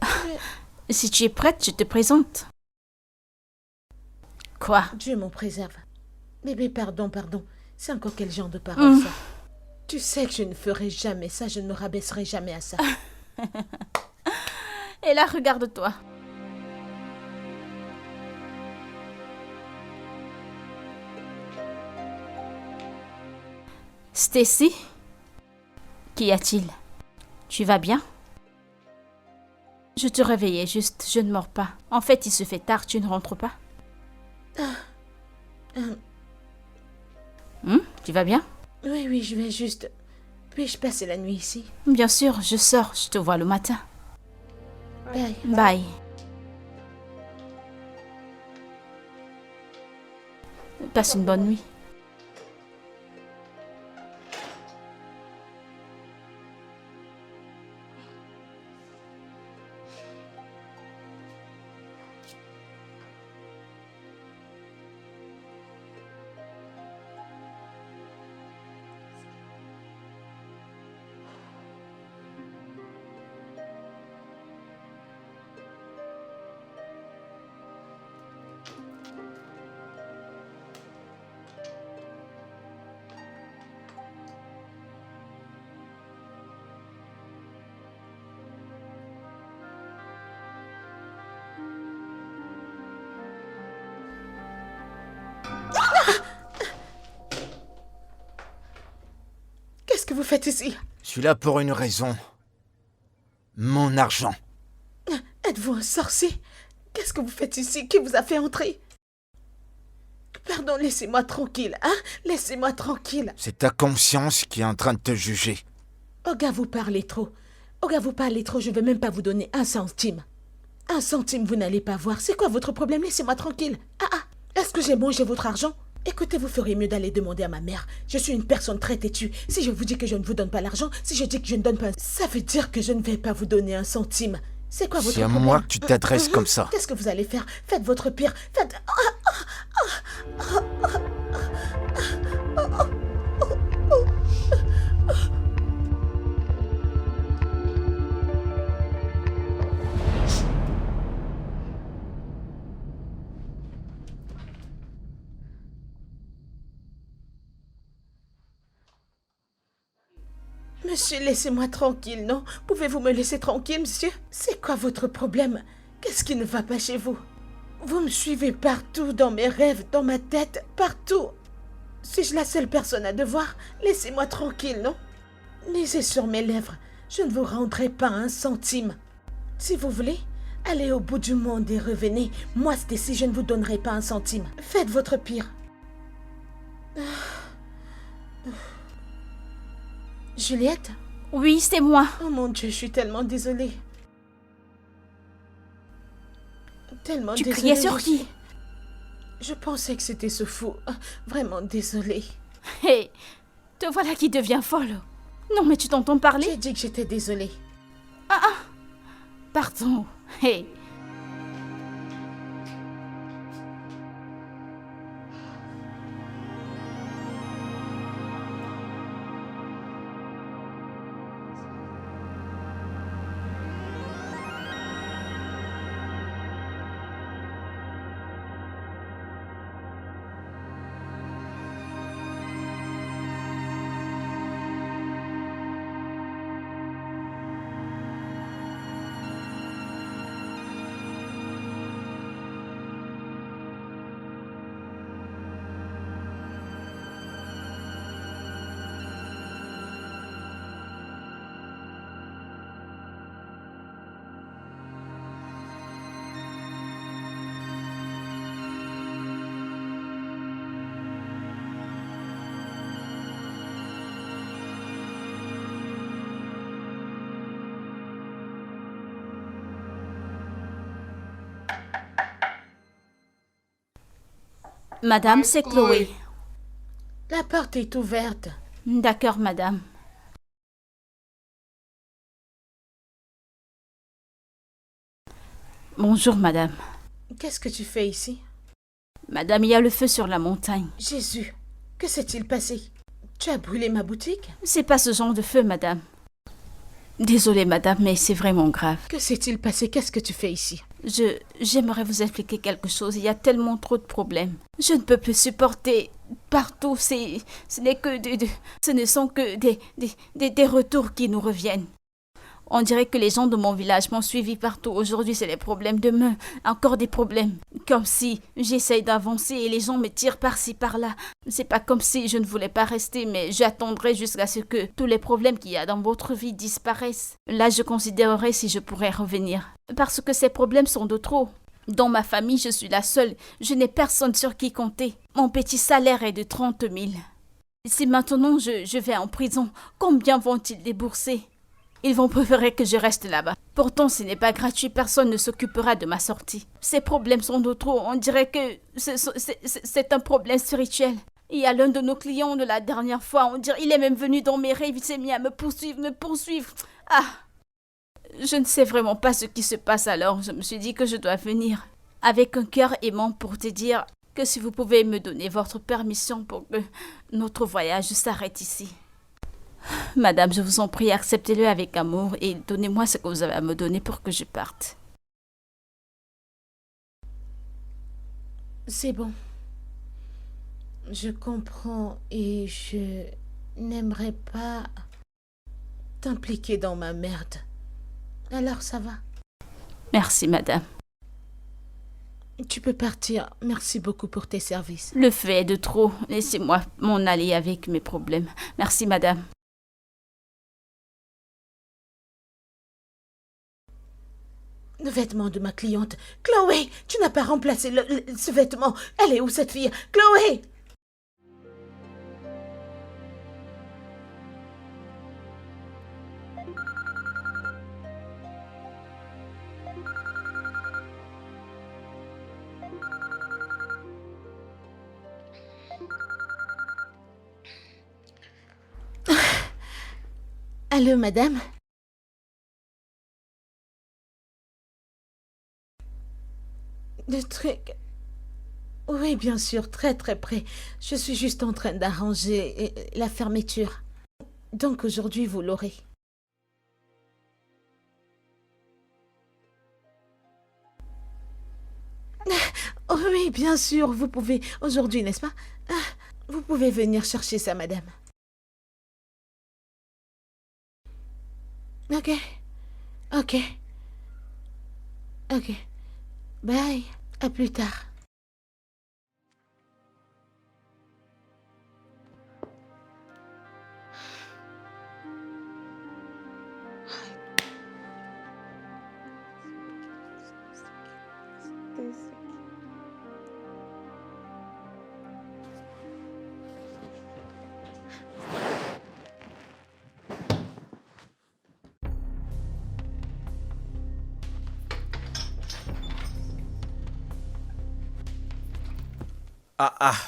Si tu es prête, je te présente. Quoi?
Dieu m'en préserve. Bébé, pardon. C'est encore quel genre de parole, ça? Tu sais que je ne ferai jamais ça, je ne me rabaisserai jamais à ça.
Et là, regarde-toi. Stacy? Qu'y a-t-il? Tu vas bien? Je te réveillais juste, je ne mords pas. En fait, il se fait tard, tu ne rentres pas? Tu vas bien?
Oui, je vais juste... Puis-je passer la nuit ici?
Bien sûr, je sors, je te vois le matin.
Bye.
Bye. Passe une bonne nuit.
Qu'est-ce que vous faites ici?
Je suis là pour une raison. Mon argent.
Êtes-vous un sorcier? Qu'est-ce que vous faites ici? Qui vous a fait entrer? Pardon, laissez-moi tranquille, hein? Laissez-moi tranquille.
C'est ta conscience qui est en train de te juger.
Olga, vous parlez trop. Olga, vous parlez trop, je ne vais même pas vous donner un centime. Un centime, vous n'allez pas voir. C'est quoi votre problème? Laissez-moi tranquille. Est-ce que j'ai mangé votre argent? Écoutez, vous ferez mieux d'aller demander à ma mère. Je suis une personne très têtue. Si je vous dis que je ne vous donne pas l'argent, si je dis que je ne donne pas... Ça veut dire que je ne vais pas vous donner un centime. C'est quoi votre
C'est à
problème?
moi que tu t'adresses comme ça.
Qu'est-ce que vous allez faire? Faites votre pire. Faites... Monsieur, laissez-moi tranquille, non? Pouvez-vous me laisser tranquille, monsieur? C'est quoi votre problème? Qu'est-ce qui ne va pas chez vous? Vous me suivez partout, dans mes rêves, dans ma tête, partout. Suis-je la seule personne à devoir? Laissez-moi tranquille, non? Lisez sur mes lèvres, je ne vous rendrai pas un centime. Si vous voulez, allez au bout du monde et revenez. Moi, Stacy, je ne vous donnerai pas un centime. Faites votre pire. Juliette?
Oui, c'est moi.
Oh mon Dieu, je suis tellement désolée. Tellement
Tu
désolée.
criais sur qui?
Je pensais que c'était ce fou. Vraiment désolée.
Hé, te voilà qui devient folle. Non, mais tu t'entends parler?
J'ai dit que j'étais désolée.
Pardon. Hé. Madame, c'est Chloé.
La porte est ouverte.
D'accord, madame. Bonjour, madame.
Qu'est-ce que tu fais ici?
Madame, il y a le feu sur la montagne.
Jésus, que s'est-il passé? Tu as brûlé ma boutique?
C'est pas ce genre de feu, madame. Désolée, madame, mais c'est vraiment grave.
Que s'est-il passé? Qu'est-ce que tu fais ici?
J'aimerais vous expliquer quelque chose. Il y a tellement trop de problèmes. Je ne peux plus supporter partout. Ce ne sont que des retours qui nous reviennent. On dirait que les gens de mon village m'ont suivi partout. Aujourd'hui, c'est les problèmes. Demain, encore des problèmes. Comme si j'essaye d'avancer et les gens me tirent par-ci, par-là. C'est pas comme si je ne voulais pas rester, mais j'attendrai jusqu'à ce que tous les problèmes qu'il y a dans votre vie disparaissent. Là, je considérerai si je pourrais revenir. Parce que ces problèmes sont de trop. Dans ma famille, je suis la seule. Je n'ai personne sur qui compter. Mon petit salaire est de 30 000. Si maintenant je vais en prison, combien vont-ils débourser? Ils vont préférer que je reste là-bas. Pourtant, ce n'est pas gratuit, personne ne s'occupera de ma sortie. Ces problèmes sont de trop, on dirait que c'est un problème spirituel. Il y a l'un de nos clients de la dernière fois, on dirait, il est même venu dans mes rêves, il s'est mis à me poursuivre. Ah! Je ne sais vraiment pas ce qui se passe alors, je me suis dit que je dois venir. Avec un cœur aimant pour te dire que si vous pouvez me donner votre permission pour que notre voyage s'arrête ici. Madame, je vous en prie, acceptez-le avec amour et donnez-moi ce que vous avez à me donner pour que je parte.
C'est bon. Je comprends et je n'aimerais pas t'impliquer dans ma merde. Alors ça va.
Merci, madame.
Tu peux partir. Merci beaucoup pour tes services.
Le feu est de trop. Laissez-moi m'en aller avec mes problèmes. Merci, madame.
Le vêtement de ma cliente. Chloé, tu n'as pas remplacé ce vêtement. Elle est où cette fille? Chloé! Allô, madame? Le truc... Oui, bien sûr, très très près. Je suis juste en train d'arranger la fermeture. Donc aujourd'hui, vous l'aurez. Oh oui, bien sûr, vous pouvez... Aujourd'hui, n'est-ce pas? Vous pouvez venir chercher ça, madame. Ok. Ok. Ok. Bye. À plus tard.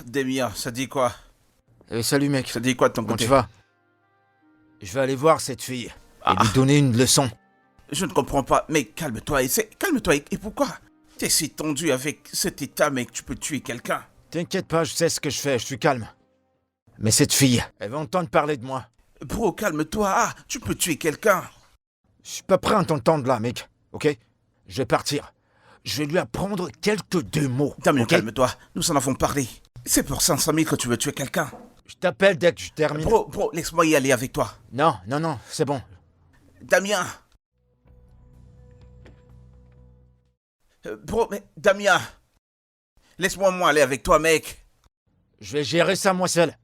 Damien, ça dit quoi?
Salut mec.
Ça dit quoi de ton
Comment
côté?
tu vas? Je vais aller voir cette fille et lui donner une leçon.
Je ne comprends pas, mais calme-toi, calme-toi, et pourquoi? T'es si tendu avec cet état, mec, tu peux tuer quelqu'un.
T'inquiète pas, je sais ce que je fais, je suis calme. Mais cette fille, elle va entendre parler de moi.
Bro, calme-toi, tu peux tuer quelqu'un.
Je suis pas prêt à t'entendre là, mec, ok? Je vais partir. Je vais lui apprendre quelques deux mots.
Damien,
okay?
calme-toi, nous en avons parlé. C'est pour 500 000 que tu veux tuer quelqu'un.
Je t'appelle dès que je termine.
Bro, laisse-moi y aller avec toi.
Non, c'est bon.
Damien. Bro, mais Damien. Laisse-moi aller avec toi, mec.
Je vais gérer ça moi seul.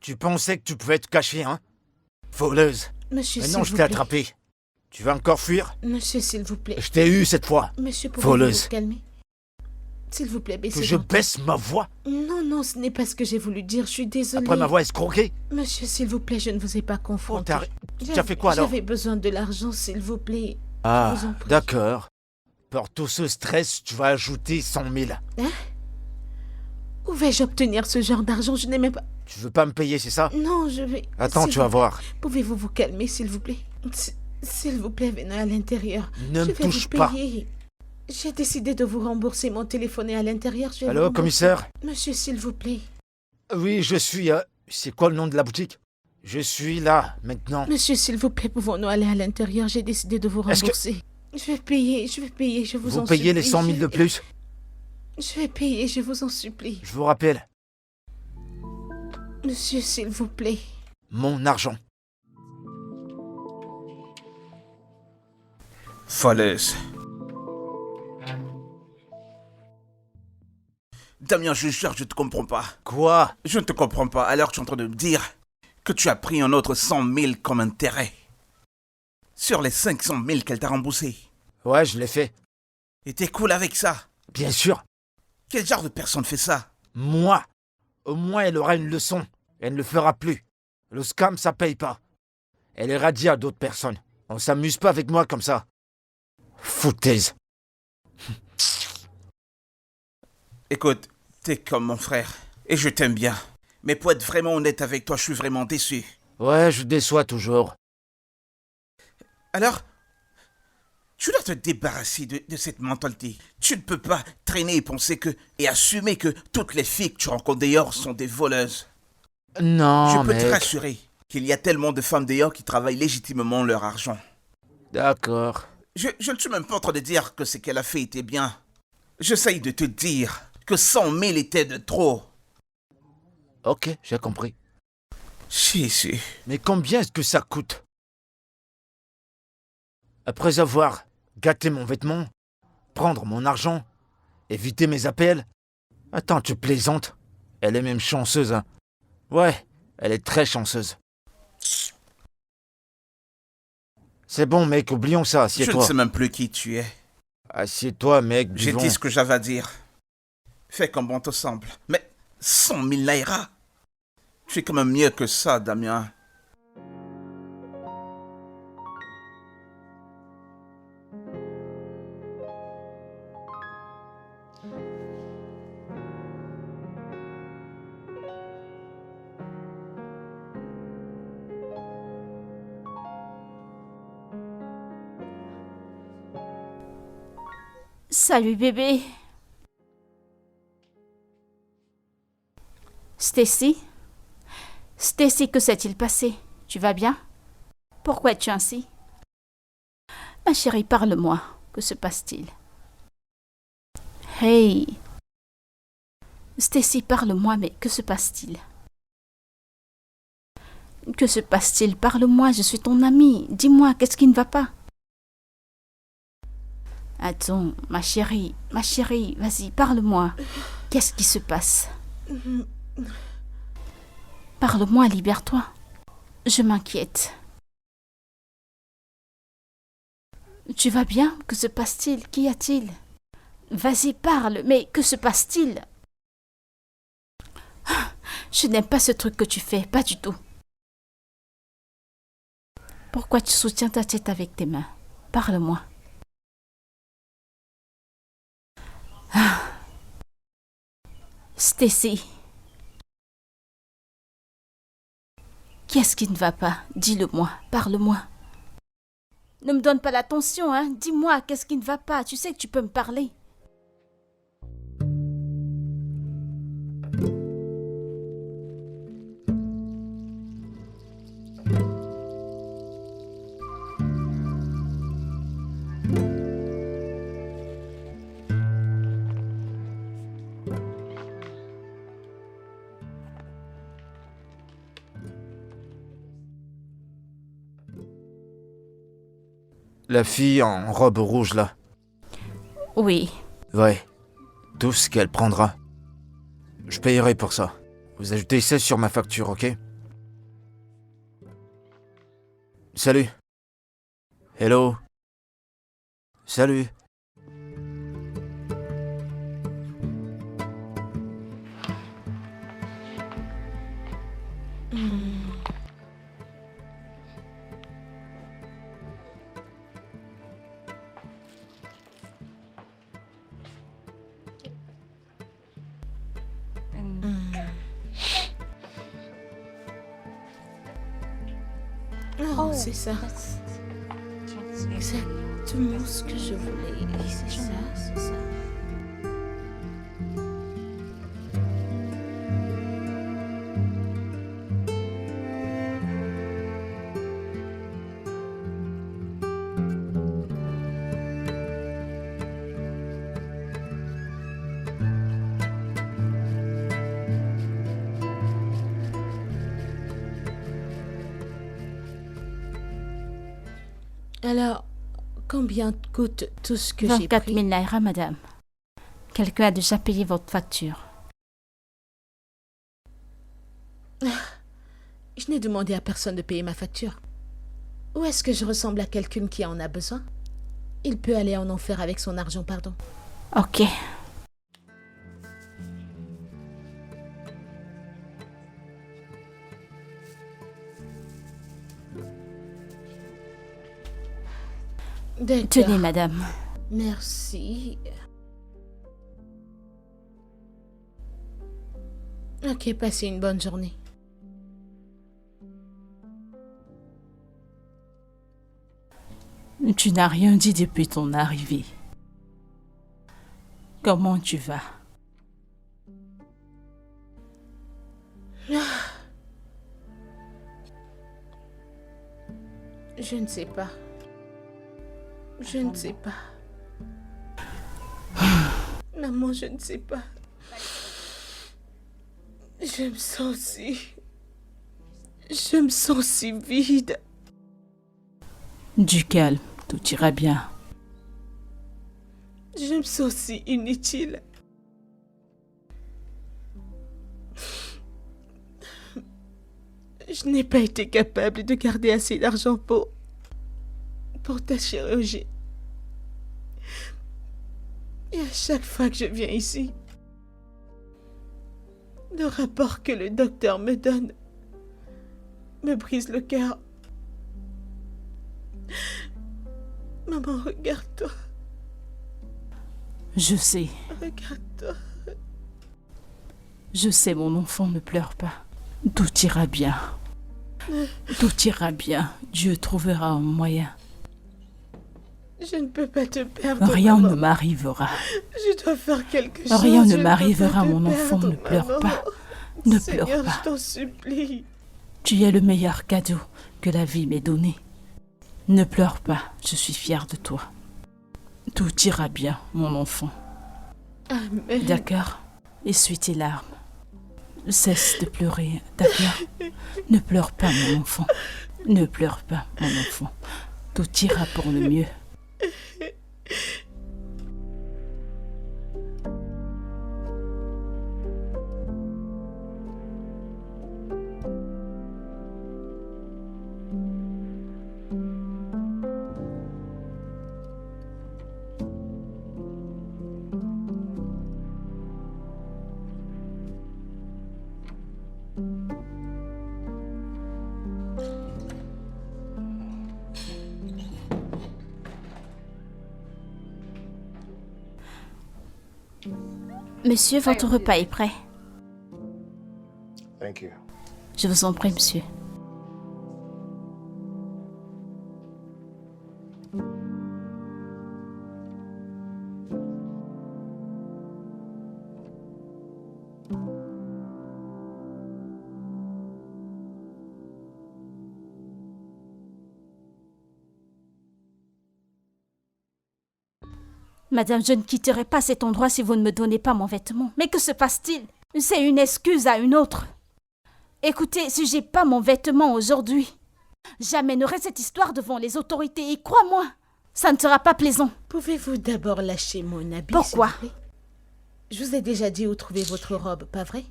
Tu pensais que tu pouvais te cacher, hein? Voleuse.
Monsieur,
Maintenant,
s'il
je
vous
t'ai
plaît.
attrapé. Tu vas encore fuir?
Monsieur, s'il vous plaît.
Je t'ai eu cette fois.
Monsieur, pouvez-vous
Voleuse.
vous calmer? S'il vous plaît, baissez
Que je
votre-
baisse ma voix
Non, non, ce n'est pas ce que j'ai voulu dire. Je suis désolée.
après ma voix escroquée?
Monsieur, s'il vous plaît, je ne vous ai pas
Oh,
confronté.
tu as fait quoi alors?
J'avais besoin de l'argent, s'il vous plaît.
Ah,
vous en prie.
d'accord. Pour tout ce stress, tu vas ajouter 100 000.
Où vais-je obtenir ce genre d'argent? Je n'ai même pas...
Tu veux pas me payer, c'est ça?
Non, je vais...
Attends,
S'il
tu vas
vous-
voir.
Pouvez-vous vous calmer, s'il vous plaît? S'il vous plaît, venez à l'intérieur.
Ne
Je
me
vais
touche
vous
pas.
payer. J'ai décidé de vous rembourser. Mon téléphone est à l'intérieur. Je vais vous
Allô,
rembourser.
commissaire?
Monsieur, s'il vous plaît.
Oui, je suis... c'est quoi le nom de la boutique? Je suis là, maintenant.
Monsieur, s'il vous plaît, pouvons-nous aller à l'intérieur? J'ai décidé de vous
Est-ce que-
rembourser. Je vais payer, je vous en
Vous payez les
supplie.
100 000 de plus?
Je vais payer, je vous en supplie.
Je vous rappelle,
Monsieur, s'il vous plaît.
mon argent.
Falaise. Damien, je jure, je te comprends pas.
Quoi?
Je ne te comprends pas alors que tu es en train de me dire que tu as pris un autre 100 000 comme intérêt sur les 500 000 qu'elle t'a remboursé.
Ouais, je l'ai fait.
Et t'es cool avec ça?
Bien sûr.
Quel genre de personne fait ça?
Moi. Au moins, elle aura une leçon. Elle ne le fera plus. Le scam, ça paye pas. Elle ira dire à d'autres personnes. On s'amuse pas avec moi comme ça. Foutaise.
Écoute, t'es comme mon frère et je t'aime bien. Mais pour être vraiment honnête avec toi, je suis vraiment déçu.
Ouais, je déçois toujours.
Alors, tu dois te débarrasser de cette mentalité. Tu ne peux pas traîner et penser que et assumer que toutes les filles que tu rencontres dehors sont des voleuses.
Non,
Je peux te
mec.
rassurer qu'il y a tellement de femmes dehors qui travaillent légitimement leur argent.
D'accord.
Je ne suis même pas en train de dire que ce qu'elle a fait était bien. J'essaye de te dire que 100 000 était de trop.
Ok, j'ai compris.
Si.
Mais combien est-ce que ça coûte? Après avoir gâté mon vêtement, prendre mon argent, éviter mes appels. Attends, tu plaisantes? Elle est même chanceuse, hein. Ouais, elle est très chanceuse. C'est bon, mec, oublions ça,
Je ne
assieds-toi.
sais même plus qui tu es.
Assieds-toi, mec,
J'ai
buvons.
dit ce que j'avais à dire. Fais comme bon te semble. Mais 100 000 naira? Tu es quand même mieux que ça, Damien.
Salut bébé. Stacy? Stacy, que s'est-il passé? Tu vas bien? Pourquoi es-tu ainsi? Ma chérie, parle-moi. Que se passe-t-il? Hey! Stacy, parle-moi, mais que se passe-t-il? Que se passe-t-il? Parle-moi, je suis ton amie. Dis-moi, qu'est-ce qui ne va pas? Attends, ma chérie, vas-y, parle-moi. Qu'est-ce qui se passe? Parle-moi, libère-toi. Je m'inquiète. Tu vas bien? Que se passe-t-il? Qu'y a-t-il? Vas-y, parle, mais que se passe-t-il? Je n'aime pas ce truc que tu fais, pas du tout. Pourquoi tu soutiens ta tête avec tes mains? Parle-moi. Stacy. Qu'est-ce qui ne va pas? Dis-le-moi, parle-moi. Ne me donne pas l'attention, hein? Dis-moi, qu'est-ce qui ne va pas? Tu sais que tu peux me parler.
La fille en robe rouge, là.
Oui.
Ouais. Tout ce qu'elle prendra. Je payerai pour ça. Vous ajoutez ça sur ma facture, ok? Salut. Hello. Salut.
Oh, c'est ça. Exactement ce que je voulais. C'est ça, c'est ça. Alors, combien coûte tout ce que j'ai
24
pris?
000 naira, madame. Quelqu'un a déjà payé votre facture.
Je n'ai demandé à personne de payer ma facture. Ou est-ce que je ressemble à quelqu'un qui en a besoin? Il peut aller en enfer avec son argent, pardon.
Ok.
D'accord.
Tenez, madame.
Merci. Ok, passez une bonne journée.
Tu n'as rien dit depuis ton arrivée. Comment tu vas?
Je ne sais pas. Je ne sais pas. Maman, je ne sais pas. Je me sens si vide.
Du calme, tout ira bien.
Je me sens si inutile. Je n'ai pas été capable de garder assez d'argent pour ta chirurgie. Et à chaque fois que je viens ici, le rapport que le docteur me donne me brise le cœur. Maman, regarde-toi.
Je sais.
Regarde-toi.
Je sais, mon enfant, ne pleure pas. Tout ira bien. Tout ira bien. Dieu trouvera un moyen.
Je ne peux pas te perdre,
Rien
maman.
ne m'arrivera.
Je dois faire quelque chose.
Rien
Je
ne
peux
m'arrivera,
pas te
mon enfant.
perdre,
Ne pleure
maman.
pas. Ne
Seigneur,
pleure pas.
je t'en supplie.
Tu es le meilleur cadeau que la vie m'ait donné. Ne pleure pas. Je suis fière de toi. Tout ira bien, mon enfant.
Amen.
D'accord? Essuie tes larmes. Cesse de pleurer, d'accord? Ne pleure pas, mon enfant. Ne pleure pas, mon enfant. Tout ira pour le mieux. Monsieur, votre repas est prêt.
Thank you.
Je vous en prie, monsieur. Madame, je ne quitterai pas cet endroit si vous ne me donnez pas mon vêtement. Mais que se passe-t-il? C'est une excuse à une autre. Écoutez, si j'ai pas mon vêtement aujourd'hui, j'amènerai cette histoire devant les autorités et crois-moi, ça ne sera pas plaisant.
Pouvez-vous d'abord lâcher mon habit?
Pourquoi?
s'il vous plaît? Je vous ai déjà dit où trouver votre robe, pas vrai?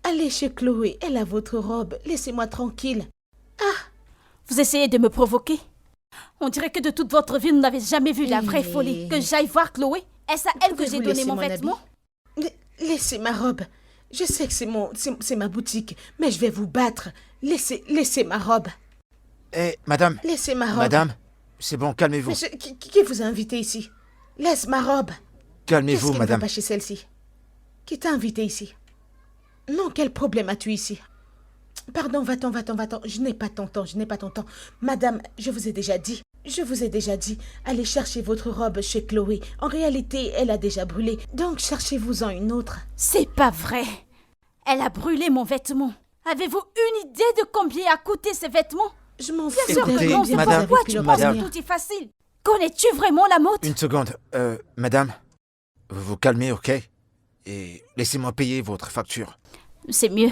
Allez chez Chloé, elle a votre robe. Laissez-moi tranquille.
Vous essayez de me provoquer? On dirait que de toute votre vie, vous n'avez jamais vu la vraie folie. Que j'aille voir Chloé? Est-ce à elle que j'ai
Pouvez-vous
donné
laisser
mon
mon
vêtement?
habit? Laissez ma robe. Je sais que c'est ma boutique, mais je vais vous battre. Laissez ma robe.
Eh, madame.
Laissez ma robe.
Madame, c'est bon, calmez-vous.
Mais qui vous a invité ici? Laisse ma robe. Qu'est-ce
Calmez-vous,
qui ne va
madame.
pas chez celle-ci? Qui t'a invité ici? Non, quel problème as-tu ici? Pardon, va-t'en. Je n'ai pas ton temps. Madame, je vous ai déjà dit, allez chercher votre robe chez Chloé. En réalité, elle a déjà brûlé, donc cherchez-vous-en une autre.
C'est pas vrai. Elle a brûlé mon vêtement. Avez-vous une idée de combien a coûté ces vêtements?
Je m'en fous.
Bien sûr que
Écoutez,
non, c'est
madame,
pourquoi tu penses
madame.
que tout est facile. Connais-tu vraiment la mode?
Une seconde. Madame, vous vous calmez, ok? Et laissez-moi payer votre facture.
C'est mieux.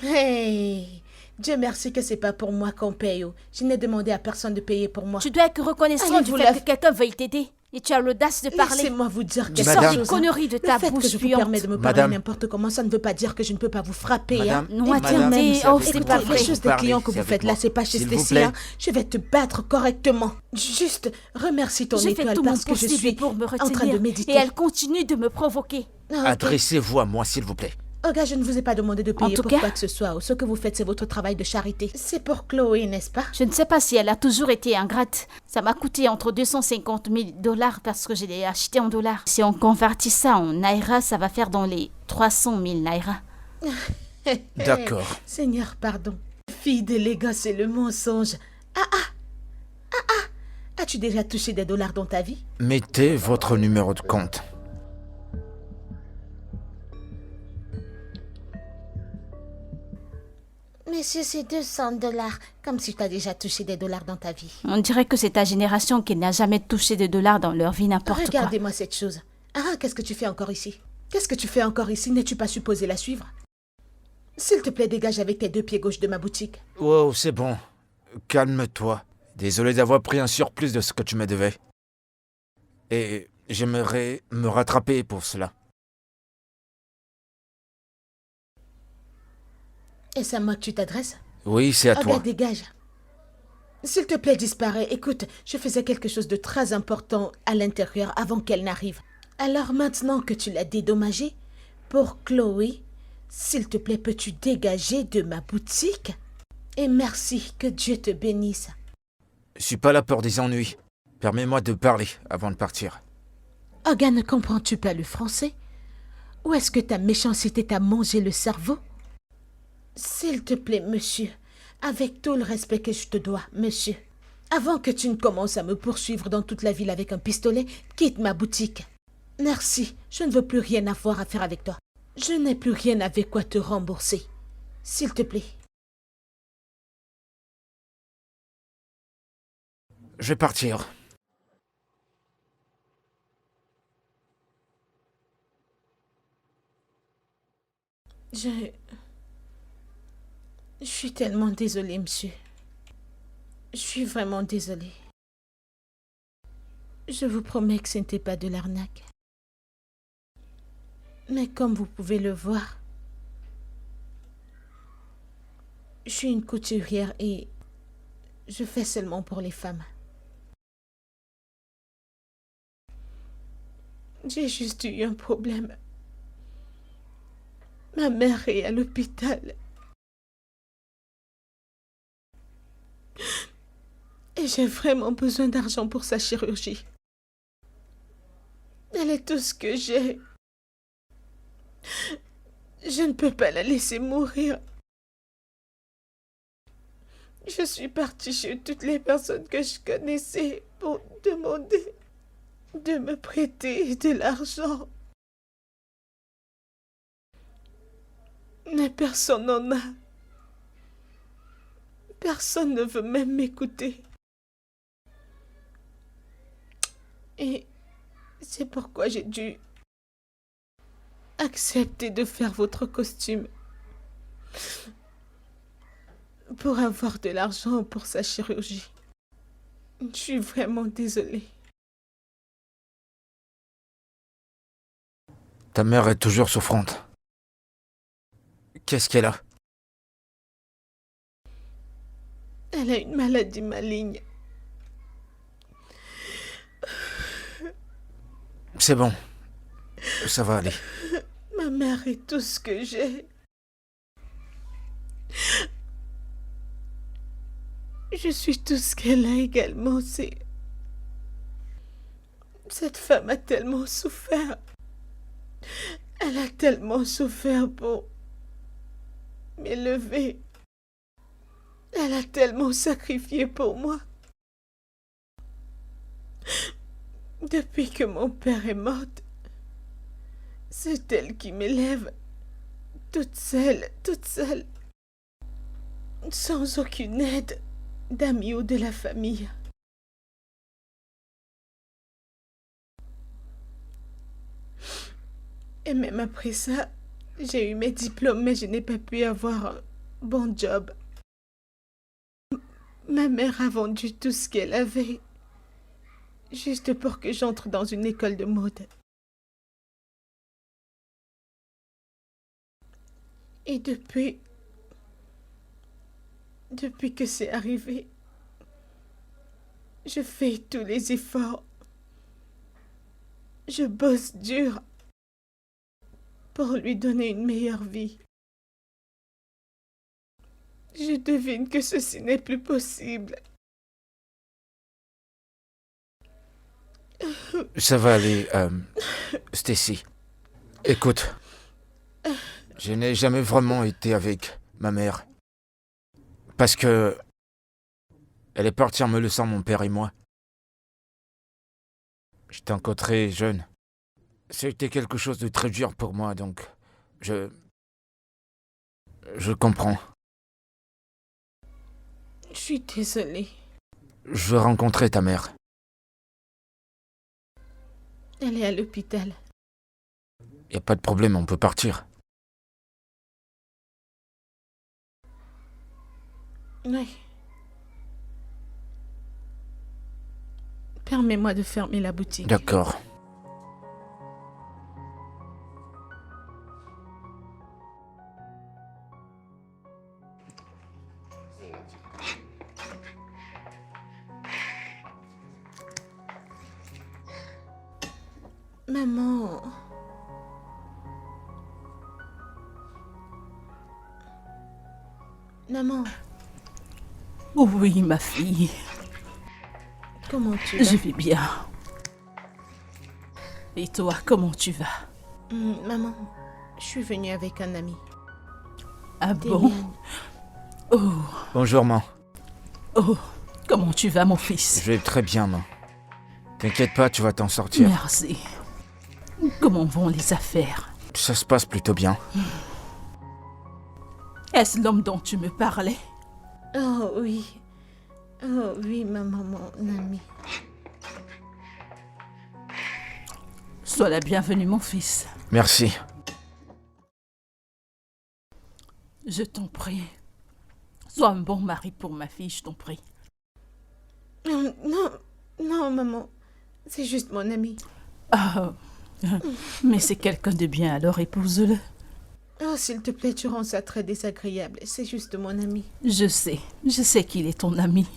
Hey, Dieu merci que c'est pas pour moi qu'on paye. Je n'ai demandé à personne de payer pour moi.
Tu dois être reconnaissant
Allez,
du
vous
fait
la-
que quelqu'un veuille t'aider. Et tu as l'audace de parler.
Laissez-moi vous dire
Tu
quelque
sors
Madame.
des
chose.
conneries de ta
Le fait
bouche
que je vous
puante.
permets de me parler
Madame.
n'importe comment, ça ne veut pas dire que je ne peux pas vous frapper.
Madame,
hein.
Non,
Et
attendez,
quand même,
oh, c'est
écoutez,
pas vrai.
les choses des
Parlez,
clients que
c'est
vous
avec
faites là,
moi.
c'est pas chez
S'il vous
Stacy.
plaît.
Hein. Je vais te battre correctement. Juste, remercie ton
J'ai fait
étoile
tout mon
parce que je
possible
suis
pour me
en train de
retenir.
méditer.
Et elle continue de me provoquer.
Ah, ok.
Adressez-vous à moi, s'il vous plaît.
Oh gars, je ne vous ai pas demandé de payer
tout
pour
cas-
quoi que ce soit. Ce que vous faites, c'est votre travail de charité. C'est pour Chloé, n'est-ce pas?
Je ne sais pas si elle a toujours été ingrate. Ça m'a coûté entre 250 000 $ parce que je l'ai acheté en dollars. Si on convertit ça en naira, ça va faire dans les 300 000 naira.
D'accord.
Seigneur, pardon. Fille de Lagos, c'est le mensonge. As-tu déjà touché des dollars dans ta vie?
Mettez votre numéro de compte.
Monsieur, c'est 200 $. Comme si tu as déjà touché des dollars dans ta vie.
On dirait que c'est ta génération qui n'a jamais touché de dollars dans leur vie, n'importe quoi.
Regardez-moi cette chose. Ah, qu'est-ce que tu fais encore ici? N'es-tu pas supposé la suivre? S'il te plaît, dégage avec tes 2 pieds gauche de ma boutique.
Wow, c'est bon. Calme-toi. Désolé d'avoir pris un surplus de ce que tu me devais. Et j'aimerais me rattraper pour cela.
Et c'est à moi que tu t'adresses?
Oui, c'est à
Ah
toi.
ben, dégage. S'il te plaît, disparais. Écoute, je faisais quelque chose de très important à l'intérieur avant qu'elle n'arrive. Alors maintenant que tu l'as dédommagée, pour Chloé, s'il te plaît, peux-tu dégager de ma boutique? Et merci, que Dieu te bénisse.
Je suis pas là pour des ennuis. Permets-moi de parler avant de partir.
Hogan, ne comprends-tu pas le français? Ou est-ce que ta méchanceté t'a mangé le cerveau? S'il te plaît, monsieur, avec tout le respect que je te dois, monsieur, avant que tu ne commences à me poursuivre dans toute la ville avec un pistolet, quitte ma boutique. Merci, je ne veux plus rien avoir à faire avec toi. Je n'ai plus rien avec quoi te rembourser. S'il te plaît.
Je vais partir.
Je suis tellement désolée, monsieur. Je suis vraiment désolée. Je vous promets que ce n'était pas de l'arnaque. Mais comme vous pouvez le voir, je suis une couturière et je fais seulement pour les femmes. J'ai juste eu un problème. Ma mère est à l'hôpital. Et j'ai vraiment besoin d'argent pour sa chirurgie. Elle est tout ce que j'ai. Je ne peux pas la laisser mourir. Je suis partie chez toutes les personnes que je connaissais pour demander de me prêter de l'argent. Mais personne n'en a. Personne ne veut même m'écouter. Et c'est pourquoi j'ai dû accepter de faire votre costume pour avoir de l'argent pour sa chirurgie. Je suis vraiment désolée.
Ta mère est toujours souffrante. Qu'est-ce qu'elle a?
Elle a une maladie maligne.
C'est bon. Ça va aller.
Ma mère est tout ce que j'ai. Je suis tout ce qu'elle a également. Cette femme a tellement souffert. Elle a tellement souffert pour m'élever. Elle a tellement sacrifié pour moi. Depuis que mon père est mort, c'est elle qui m'élève, toute seule, sans aucune aide d'amis ou de la famille. Et même après ça, j'ai eu mes diplômes, mais je n'ai pas pu avoir un bon job. Ma mère a vendu tout ce qu'elle avait, juste pour que j'entre dans une école de mode. Et depuis que c'est arrivé, je fais tous les efforts. Je bosse dur pour lui donner une meilleure vie. Je devine que ceci n'est plus possible.
Ça va aller, Stacy. Écoute, je n'ai jamais vraiment été avec ma mère. Parce que elle est partie en me laissant mon père et moi. J'étais encore très jeune. C'était quelque chose de très dur pour moi, donc je comprends.
Je suis désolée.
Je veux rencontrer ta mère.
Elle est à l'hôpital.
Y a pas de problème, on peut partir.
Oui. Permets-moi de fermer la boutique.
D'accord.
Maman. Maman,
Oui, ma fille,
comment tu vas?
je vais bien. Et toi, comment tu vas?
Maman, je suis venue avec un ami.
Ah bon?
Damien.
Oh,
Bonjour, maman.
oh, comment tu vas, mon fils?
Je vais très bien, maman. T'inquiète pas, tu vas t'en sortir.
Merci. Comment vont les affaires?
Ça se passe plutôt bien.
Est-ce l'homme dont tu me parlais?
Oh oui. Oh oui, maman, mon ami.
Sois la bienvenue, mon fils.
Merci.
Je t'en prie. Sois un bon mari pour ma fille, je t'en prie.
Non, non, maman. C'est juste mon ami.
Ah, mais c'est quelqu'un de bien, alors épouse-le.
Oh, s'il te plaît, tu rends ça très désagréable. C'est juste mon ami.
Je sais qu'il est ton ami.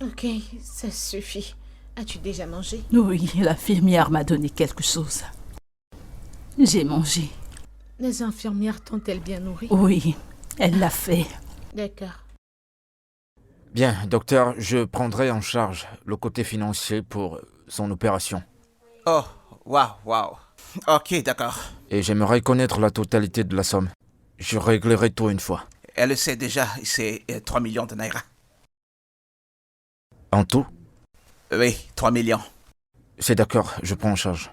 Ok, ça suffit. As-tu déjà mangé?
Oui, l'infirmière m'a donné quelque chose. J'ai mangé.
Les infirmières t'ont-elles bien nourri?
Oui, elle l'a fait.
D'accord.
Bien, docteur, je prendrai en charge le côté financier pour son opération.
Oh, waouh. Ok, d'accord.
Et j'aimerais connaître la totalité de la somme. Je réglerai tout une fois.
Elle le sait déjà, c'est 3 millions de naira.
En tout?
Oui, 3 millions.
C'est d'accord, je prends en charge.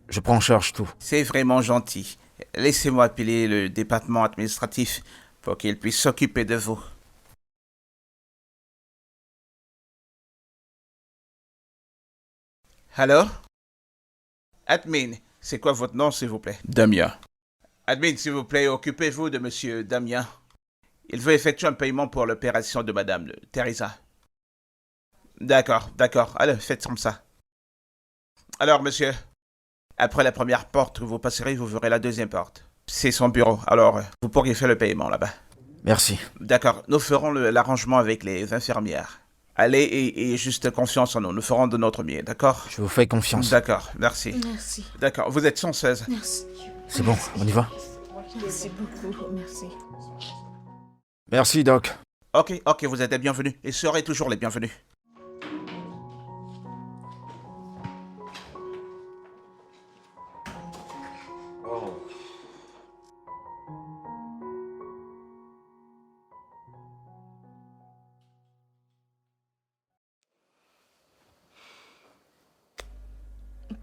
Je prends en charge tout.
C'est vraiment gentil. Laissez-moi appeler le département administratif pour qu'il puisse s'occuper de vous. Allô? Admin, c'est quoi votre nom, s'il vous plaît? Damien. Admin, s'il vous plaît, occupez-vous de monsieur Damien. Il veut effectuer un paiement pour l'opération de madame Teresa. D'accord. Allez, faites comme ça. Alors, monsieur, après la première porte que vous passerez, vous verrez la deuxième porte. C'est son bureau, alors vous pourriez faire le paiement là-bas.
Merci.
D'accord, nous ferons l'arrangement avec les infirmières. Allez et juste confiance en nous, nous ferons de notre mieux, d'accord?
Je vous fais confiance.
D'accord, merci.
Merci.
D'accord, vous êtes 116.
Merci.
C'est bon, on y va?
Merci beaucoup. Merci.
Merci, Doc.
Ok, vous êtes les bienvenus et serez toujours les bienvenus.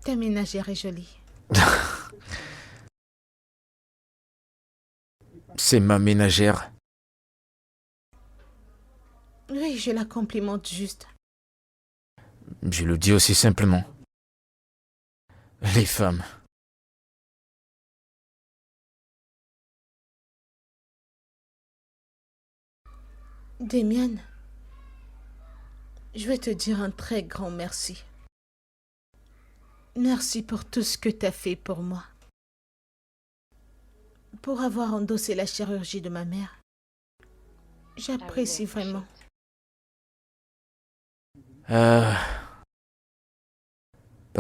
Ta ménagère est jolie.
C'est ma ménagère.
Oui, je la complimente juste.
Je le dis aussi simplement. Les femmes.
Damien, je vais te dire un très grand merci. Merci pour tout ce que tu as fait pour moi. Pour avoir endossé la chirurgie de ma mère. J'apprécie vraiment.
Pas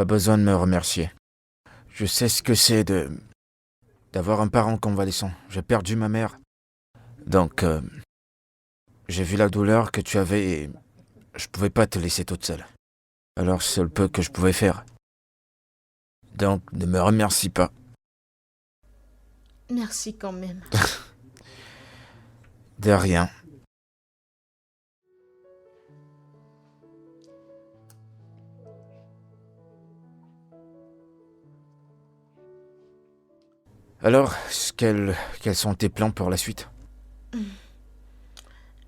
besoin de me remercier. Je sais ce que c'est d'avoir un parent convalescent. J'ai perdu ma mère. Donc, j'ai vu la douleur que tu avais et je pouvais pas te laisser toute seule. Alors c'est le peu que je pouvais faire. Donc, ne me remercie pas.
Merci quand même.
De rien. Alors, quels sont tes plans pour la suite?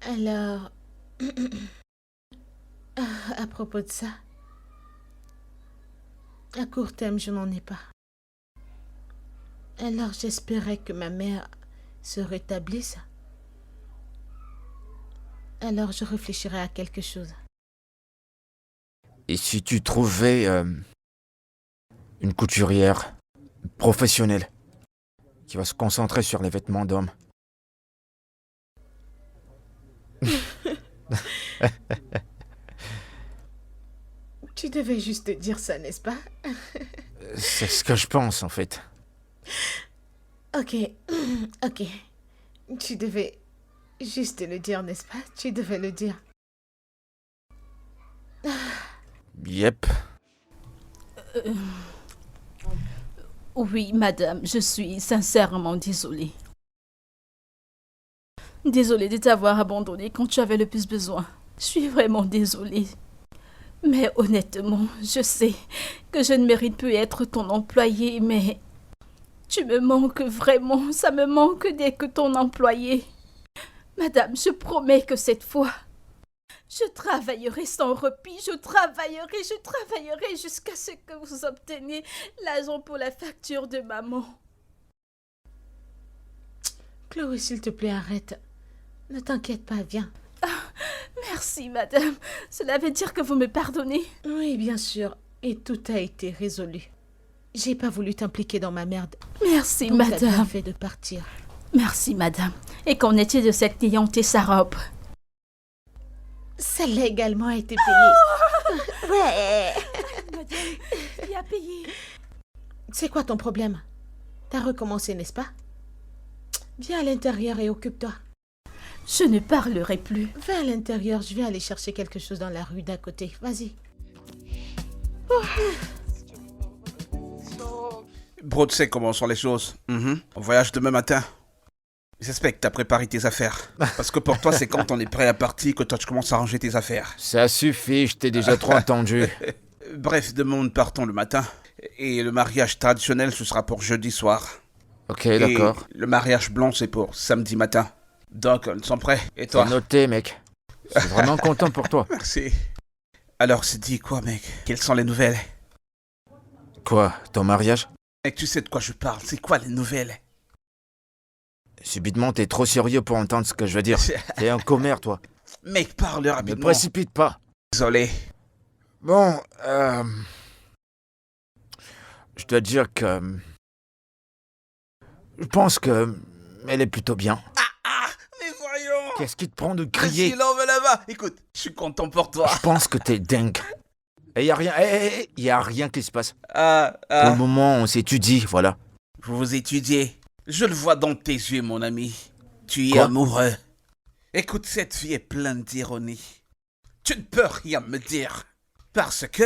Alors, à propos de ça, à court terme, je n'en ai pas. Alors, j'espérais que ma mère se rétablisse. Alors, je réfléchirai à quelque chose.
Et si tu trouvais une couturière professionnelle qui va se concentrer sur les vêtements d'hommes?
Tu devais juste dire ça, n'est-ce pas?
C'est ce que je pense, en fait.
Ok, ok. Tu devais juste le dire, n'est-ce pas? Tu devais le dire.
Yep.
Oui, madame, je suis sincèrement désolée. Désolée de t'avoir abandonné quand tu avais le plus besoin. Je suis vraiment désolée. Mais honnêtement, je sais que je ne mérite plus être ton employé, mais tu me manques vraiment, ça me manque d'être ton employé. Madame, je promets que cette fois, je travaillerai sans repos, je travaillerai jusqu'à ce que vous obteniez l'argent pour la facture de maman.
Chloé, s'il te plaît, arrête. Ne t'inquiète pas, viens.
Merci, madame. Cela veut dire que vous me pardonnez?
Oui, bien sûr. Et tout a été résolu. J'ai pas voulu t'impliquer dans ma merde.
Merci,
Donc t'as bien
madame.
fait de partir.
Merci, madame. Et qu'en est-il de cette cliente et sa robe?
Celle-là également a été payée. Ouais.
Madame, qui a payé?
C'est quoi ton problème? T'as recommencé, n'est-ce pas? Viens à l'intérieur et occupe-toi.
Je ne parlerai plus.
Va à l'intérieur, je vais aller chercher quelque chose dans la rue d'à côté. Vas-y.
Bro, tu sais comment sont les choses. On voyage demain matin. J'espère que t'as préparé tes affaires. Parce que pour toi, c'est quand on est prêt à partir que toi, tu commences à ranger tes affaires.
Ça suffit, je t'ai déjà trop entendu.
Bref, demain, nous partons le matin. Et le mariage traditionnel, ce sera pour jeudi soir.
Ok,
Et
d'accord.
le mariage blanc, c'est pour samedi matin. Donc, nous sommes prêts. Et toi?
C'est noté, mec. Je suis vraiment content pour toi.
Merci. Alors, c'est dit quoi, mec? Quelles sont les nouvelles?
Quoi, ton mariage?
Mec, tu sais de quoi je parle. C'est quoi les nouvelles?
Subitement, t'es trop sérieux pour entendre ce que je veux dire. T'es un commère, toi.
Mec, parle
Ne
rapidement.
précipite pas.
Désolé.
Bon, je dois dire que... Je pense que... Elle est plutôt bien.
Mais voyons.
Qu'est-ce qui te prend de
Crier
crier?
l'homme là-bas. Écoute, je suis content pour toi.
Je pense que t'es dingue. Et y a rien... y a rien qui se passe. Pour le
Vous
moment, on s'étudie, voilà.
vous étudiez. Je le vois dans tes yeux, mon ami. Tu es
Quoi?
amoureux. Écoute, cette vie est pleine d'ironie. Tu ne peux rien me dire. Parce que...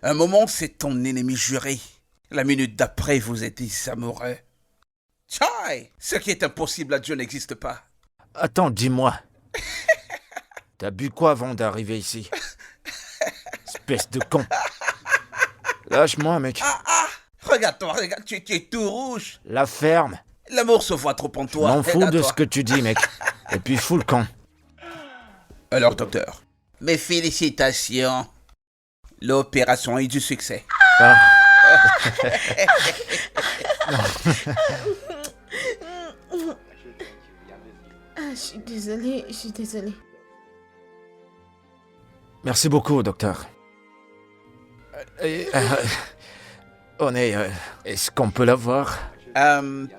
Un moment, c'est ton ennemi juré. La minute d'après, vous êtes amoureux. Tchai! Ce qui est impossible à Dieu n'existe pas.
Attends, dis-moi. T'as bu quoi avant d'arriver ici? Espèce de con. Lâche-moi, mec.
Regarde-toi, regarde, tu es tout rouge.
La ferme.
L'amour se voit trop en
Je
toi.
m'en fous de
Regarde-toi.
ce que tu dis, mec. Et puis fous le camp.
Alors, docteur, mes félicitations. L'opération a eu du succès.
Ah.
Ah, je suis désolée, je suis désolée.
Merci beaucoup, docteur. Est-ce qu'on peut la voir?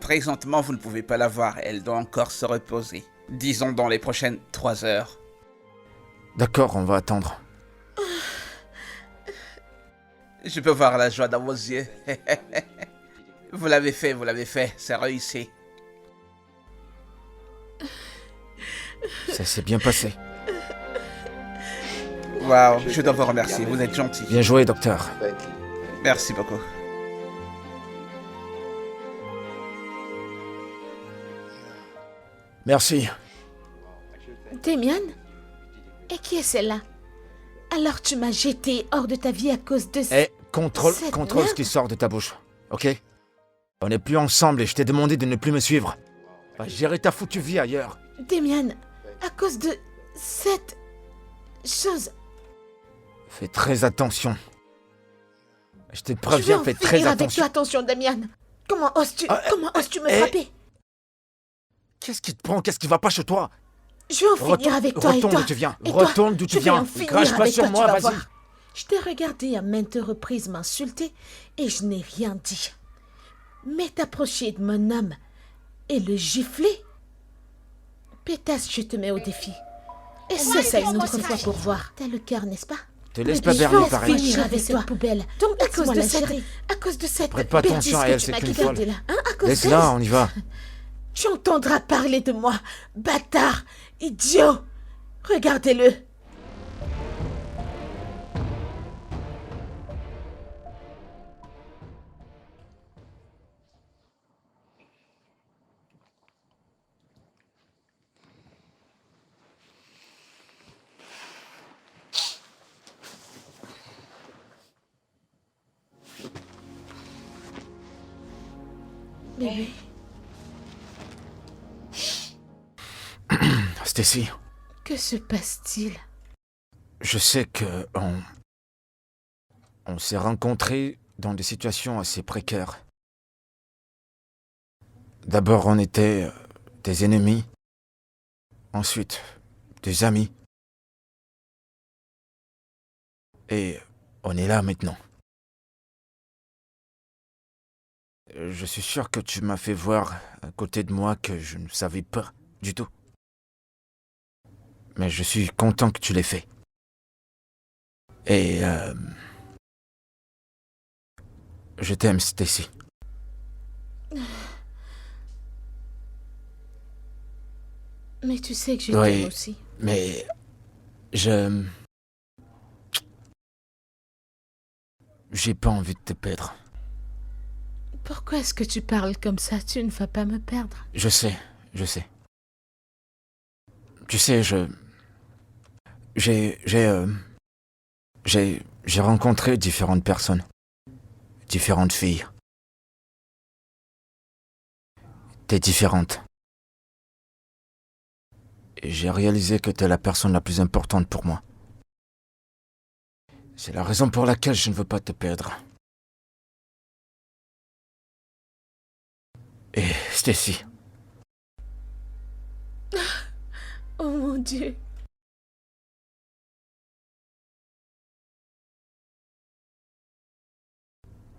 Présentement, vous ne pouvez pas la voir. Elle doit encore se reposer. Disons dans les prochaines 3 heures.
D'accord, on va attendre.
Je peux voir la joie dans vos yeux. Vous l'avez fait, c'est réussi.
Ça s'est bien passé.
Waouh, je dois vous remercier, vous êtes gentil.
Bien joué, docteur.
Merci beaucoup.
Merci.
Damien? Et qui est celle-là? Alors tu m'as jeté hors de ta vie à cause de...
Contrôle
Cette
ce
merde.
qui sort de ta bouche, ok? On n'est plus ensemble et je t'ai demandé de ne plus me suivre. Va gérer ta foutue vie ailleurs.
Damien, à cause de cette chose...
Fais très attention. Je te
Je vais
préviens,
en
fais
finir
très
avec
attention.
toi, attention, Damien. Comment oses-tu me
eh.
frapper?
Qu'est-ce qui te prend? Qu'est-ce qui va pas chez toi?
Je vais en finir avec toi et
retourne
toi.
d'où tu viens.
Et toi,
Retourne d'où tu
je vais en
viens.
finir
Crache pas
avec
sur
toi,
moi,
tu vas
vas-y.
voir. Je t'ai regardé à maintes reprises m'insulter et je n'ai rien dit. Mais t'approcher de mon homme et le gifler? Pétasse, je te mets au défi. Et c'est ça une autre fois pour voir. T'as le cœur, n'est-ce pas?
Te laisse
Mais
pas
je
berner
vais
par
en
elle.
finir avec cette poubelle.
Donc,
À cause de cette
Prête pas
bêtise
attention à
que
elle,
tu
c'est
m'as
une
gardée
folle.
là. Hein, à cause
Laisse-la,
d'elle.
on y va.
Tu entendras parler de moi, bâtard, idiot. Regardez-le. Bébé,
Stacy,
que se passe-t-il?
je sais que on s'est rencontrés dans des situations assez précaires. D'abord, on était des ennemis. Ensuite, des amis. Et on est là maintenant. Je suis sûr que tu m'as fait voir à côté de moi que je ne savais pas du tout. Mais je suis content que tu l'aies fait. Et je t'aime, Stacy.
Mais tu sais que je
Oui.
t'aime aussi.
Mais j'ai pas envie de te perdre.
Pourquoi est-ce que tu parles comme ça? Tu ne vas pas me perdre.
Je sais. Tu sais, j'ai rencontré différentes personnes, différentes filles. T'es différente. Et j'ai réalisé que t'es la personne la plus importante pour moi. C'est la raison pour laquelle je ne veux pas te perdre. Et Stacy,
Oh mon Dieu.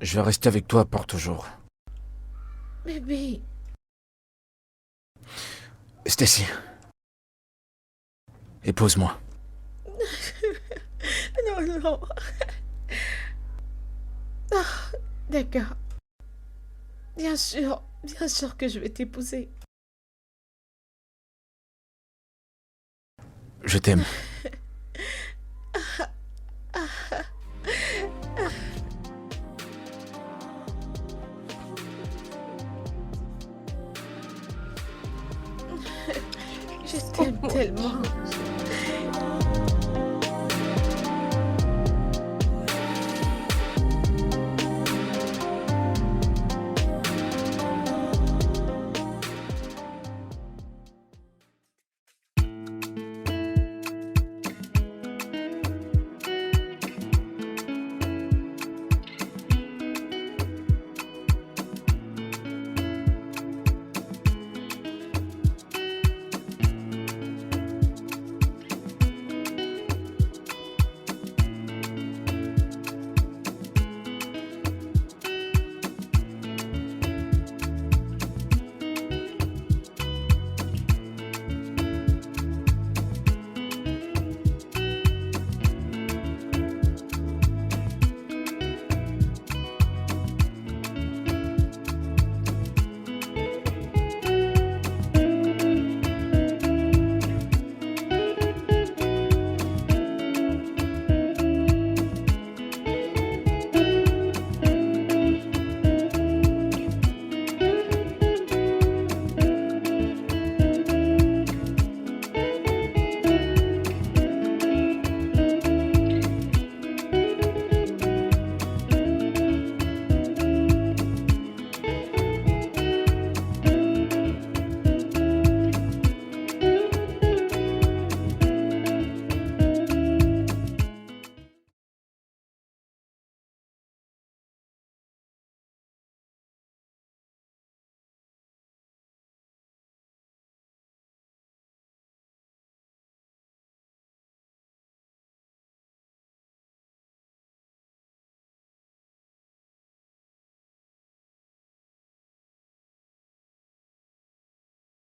je vais rester avec toi pour toujours.
Bébé.
Stacy, épouse-moi.
Non, non. Ah, d'accord. Bien sûr que je vais t'épouser.
Je t'aime.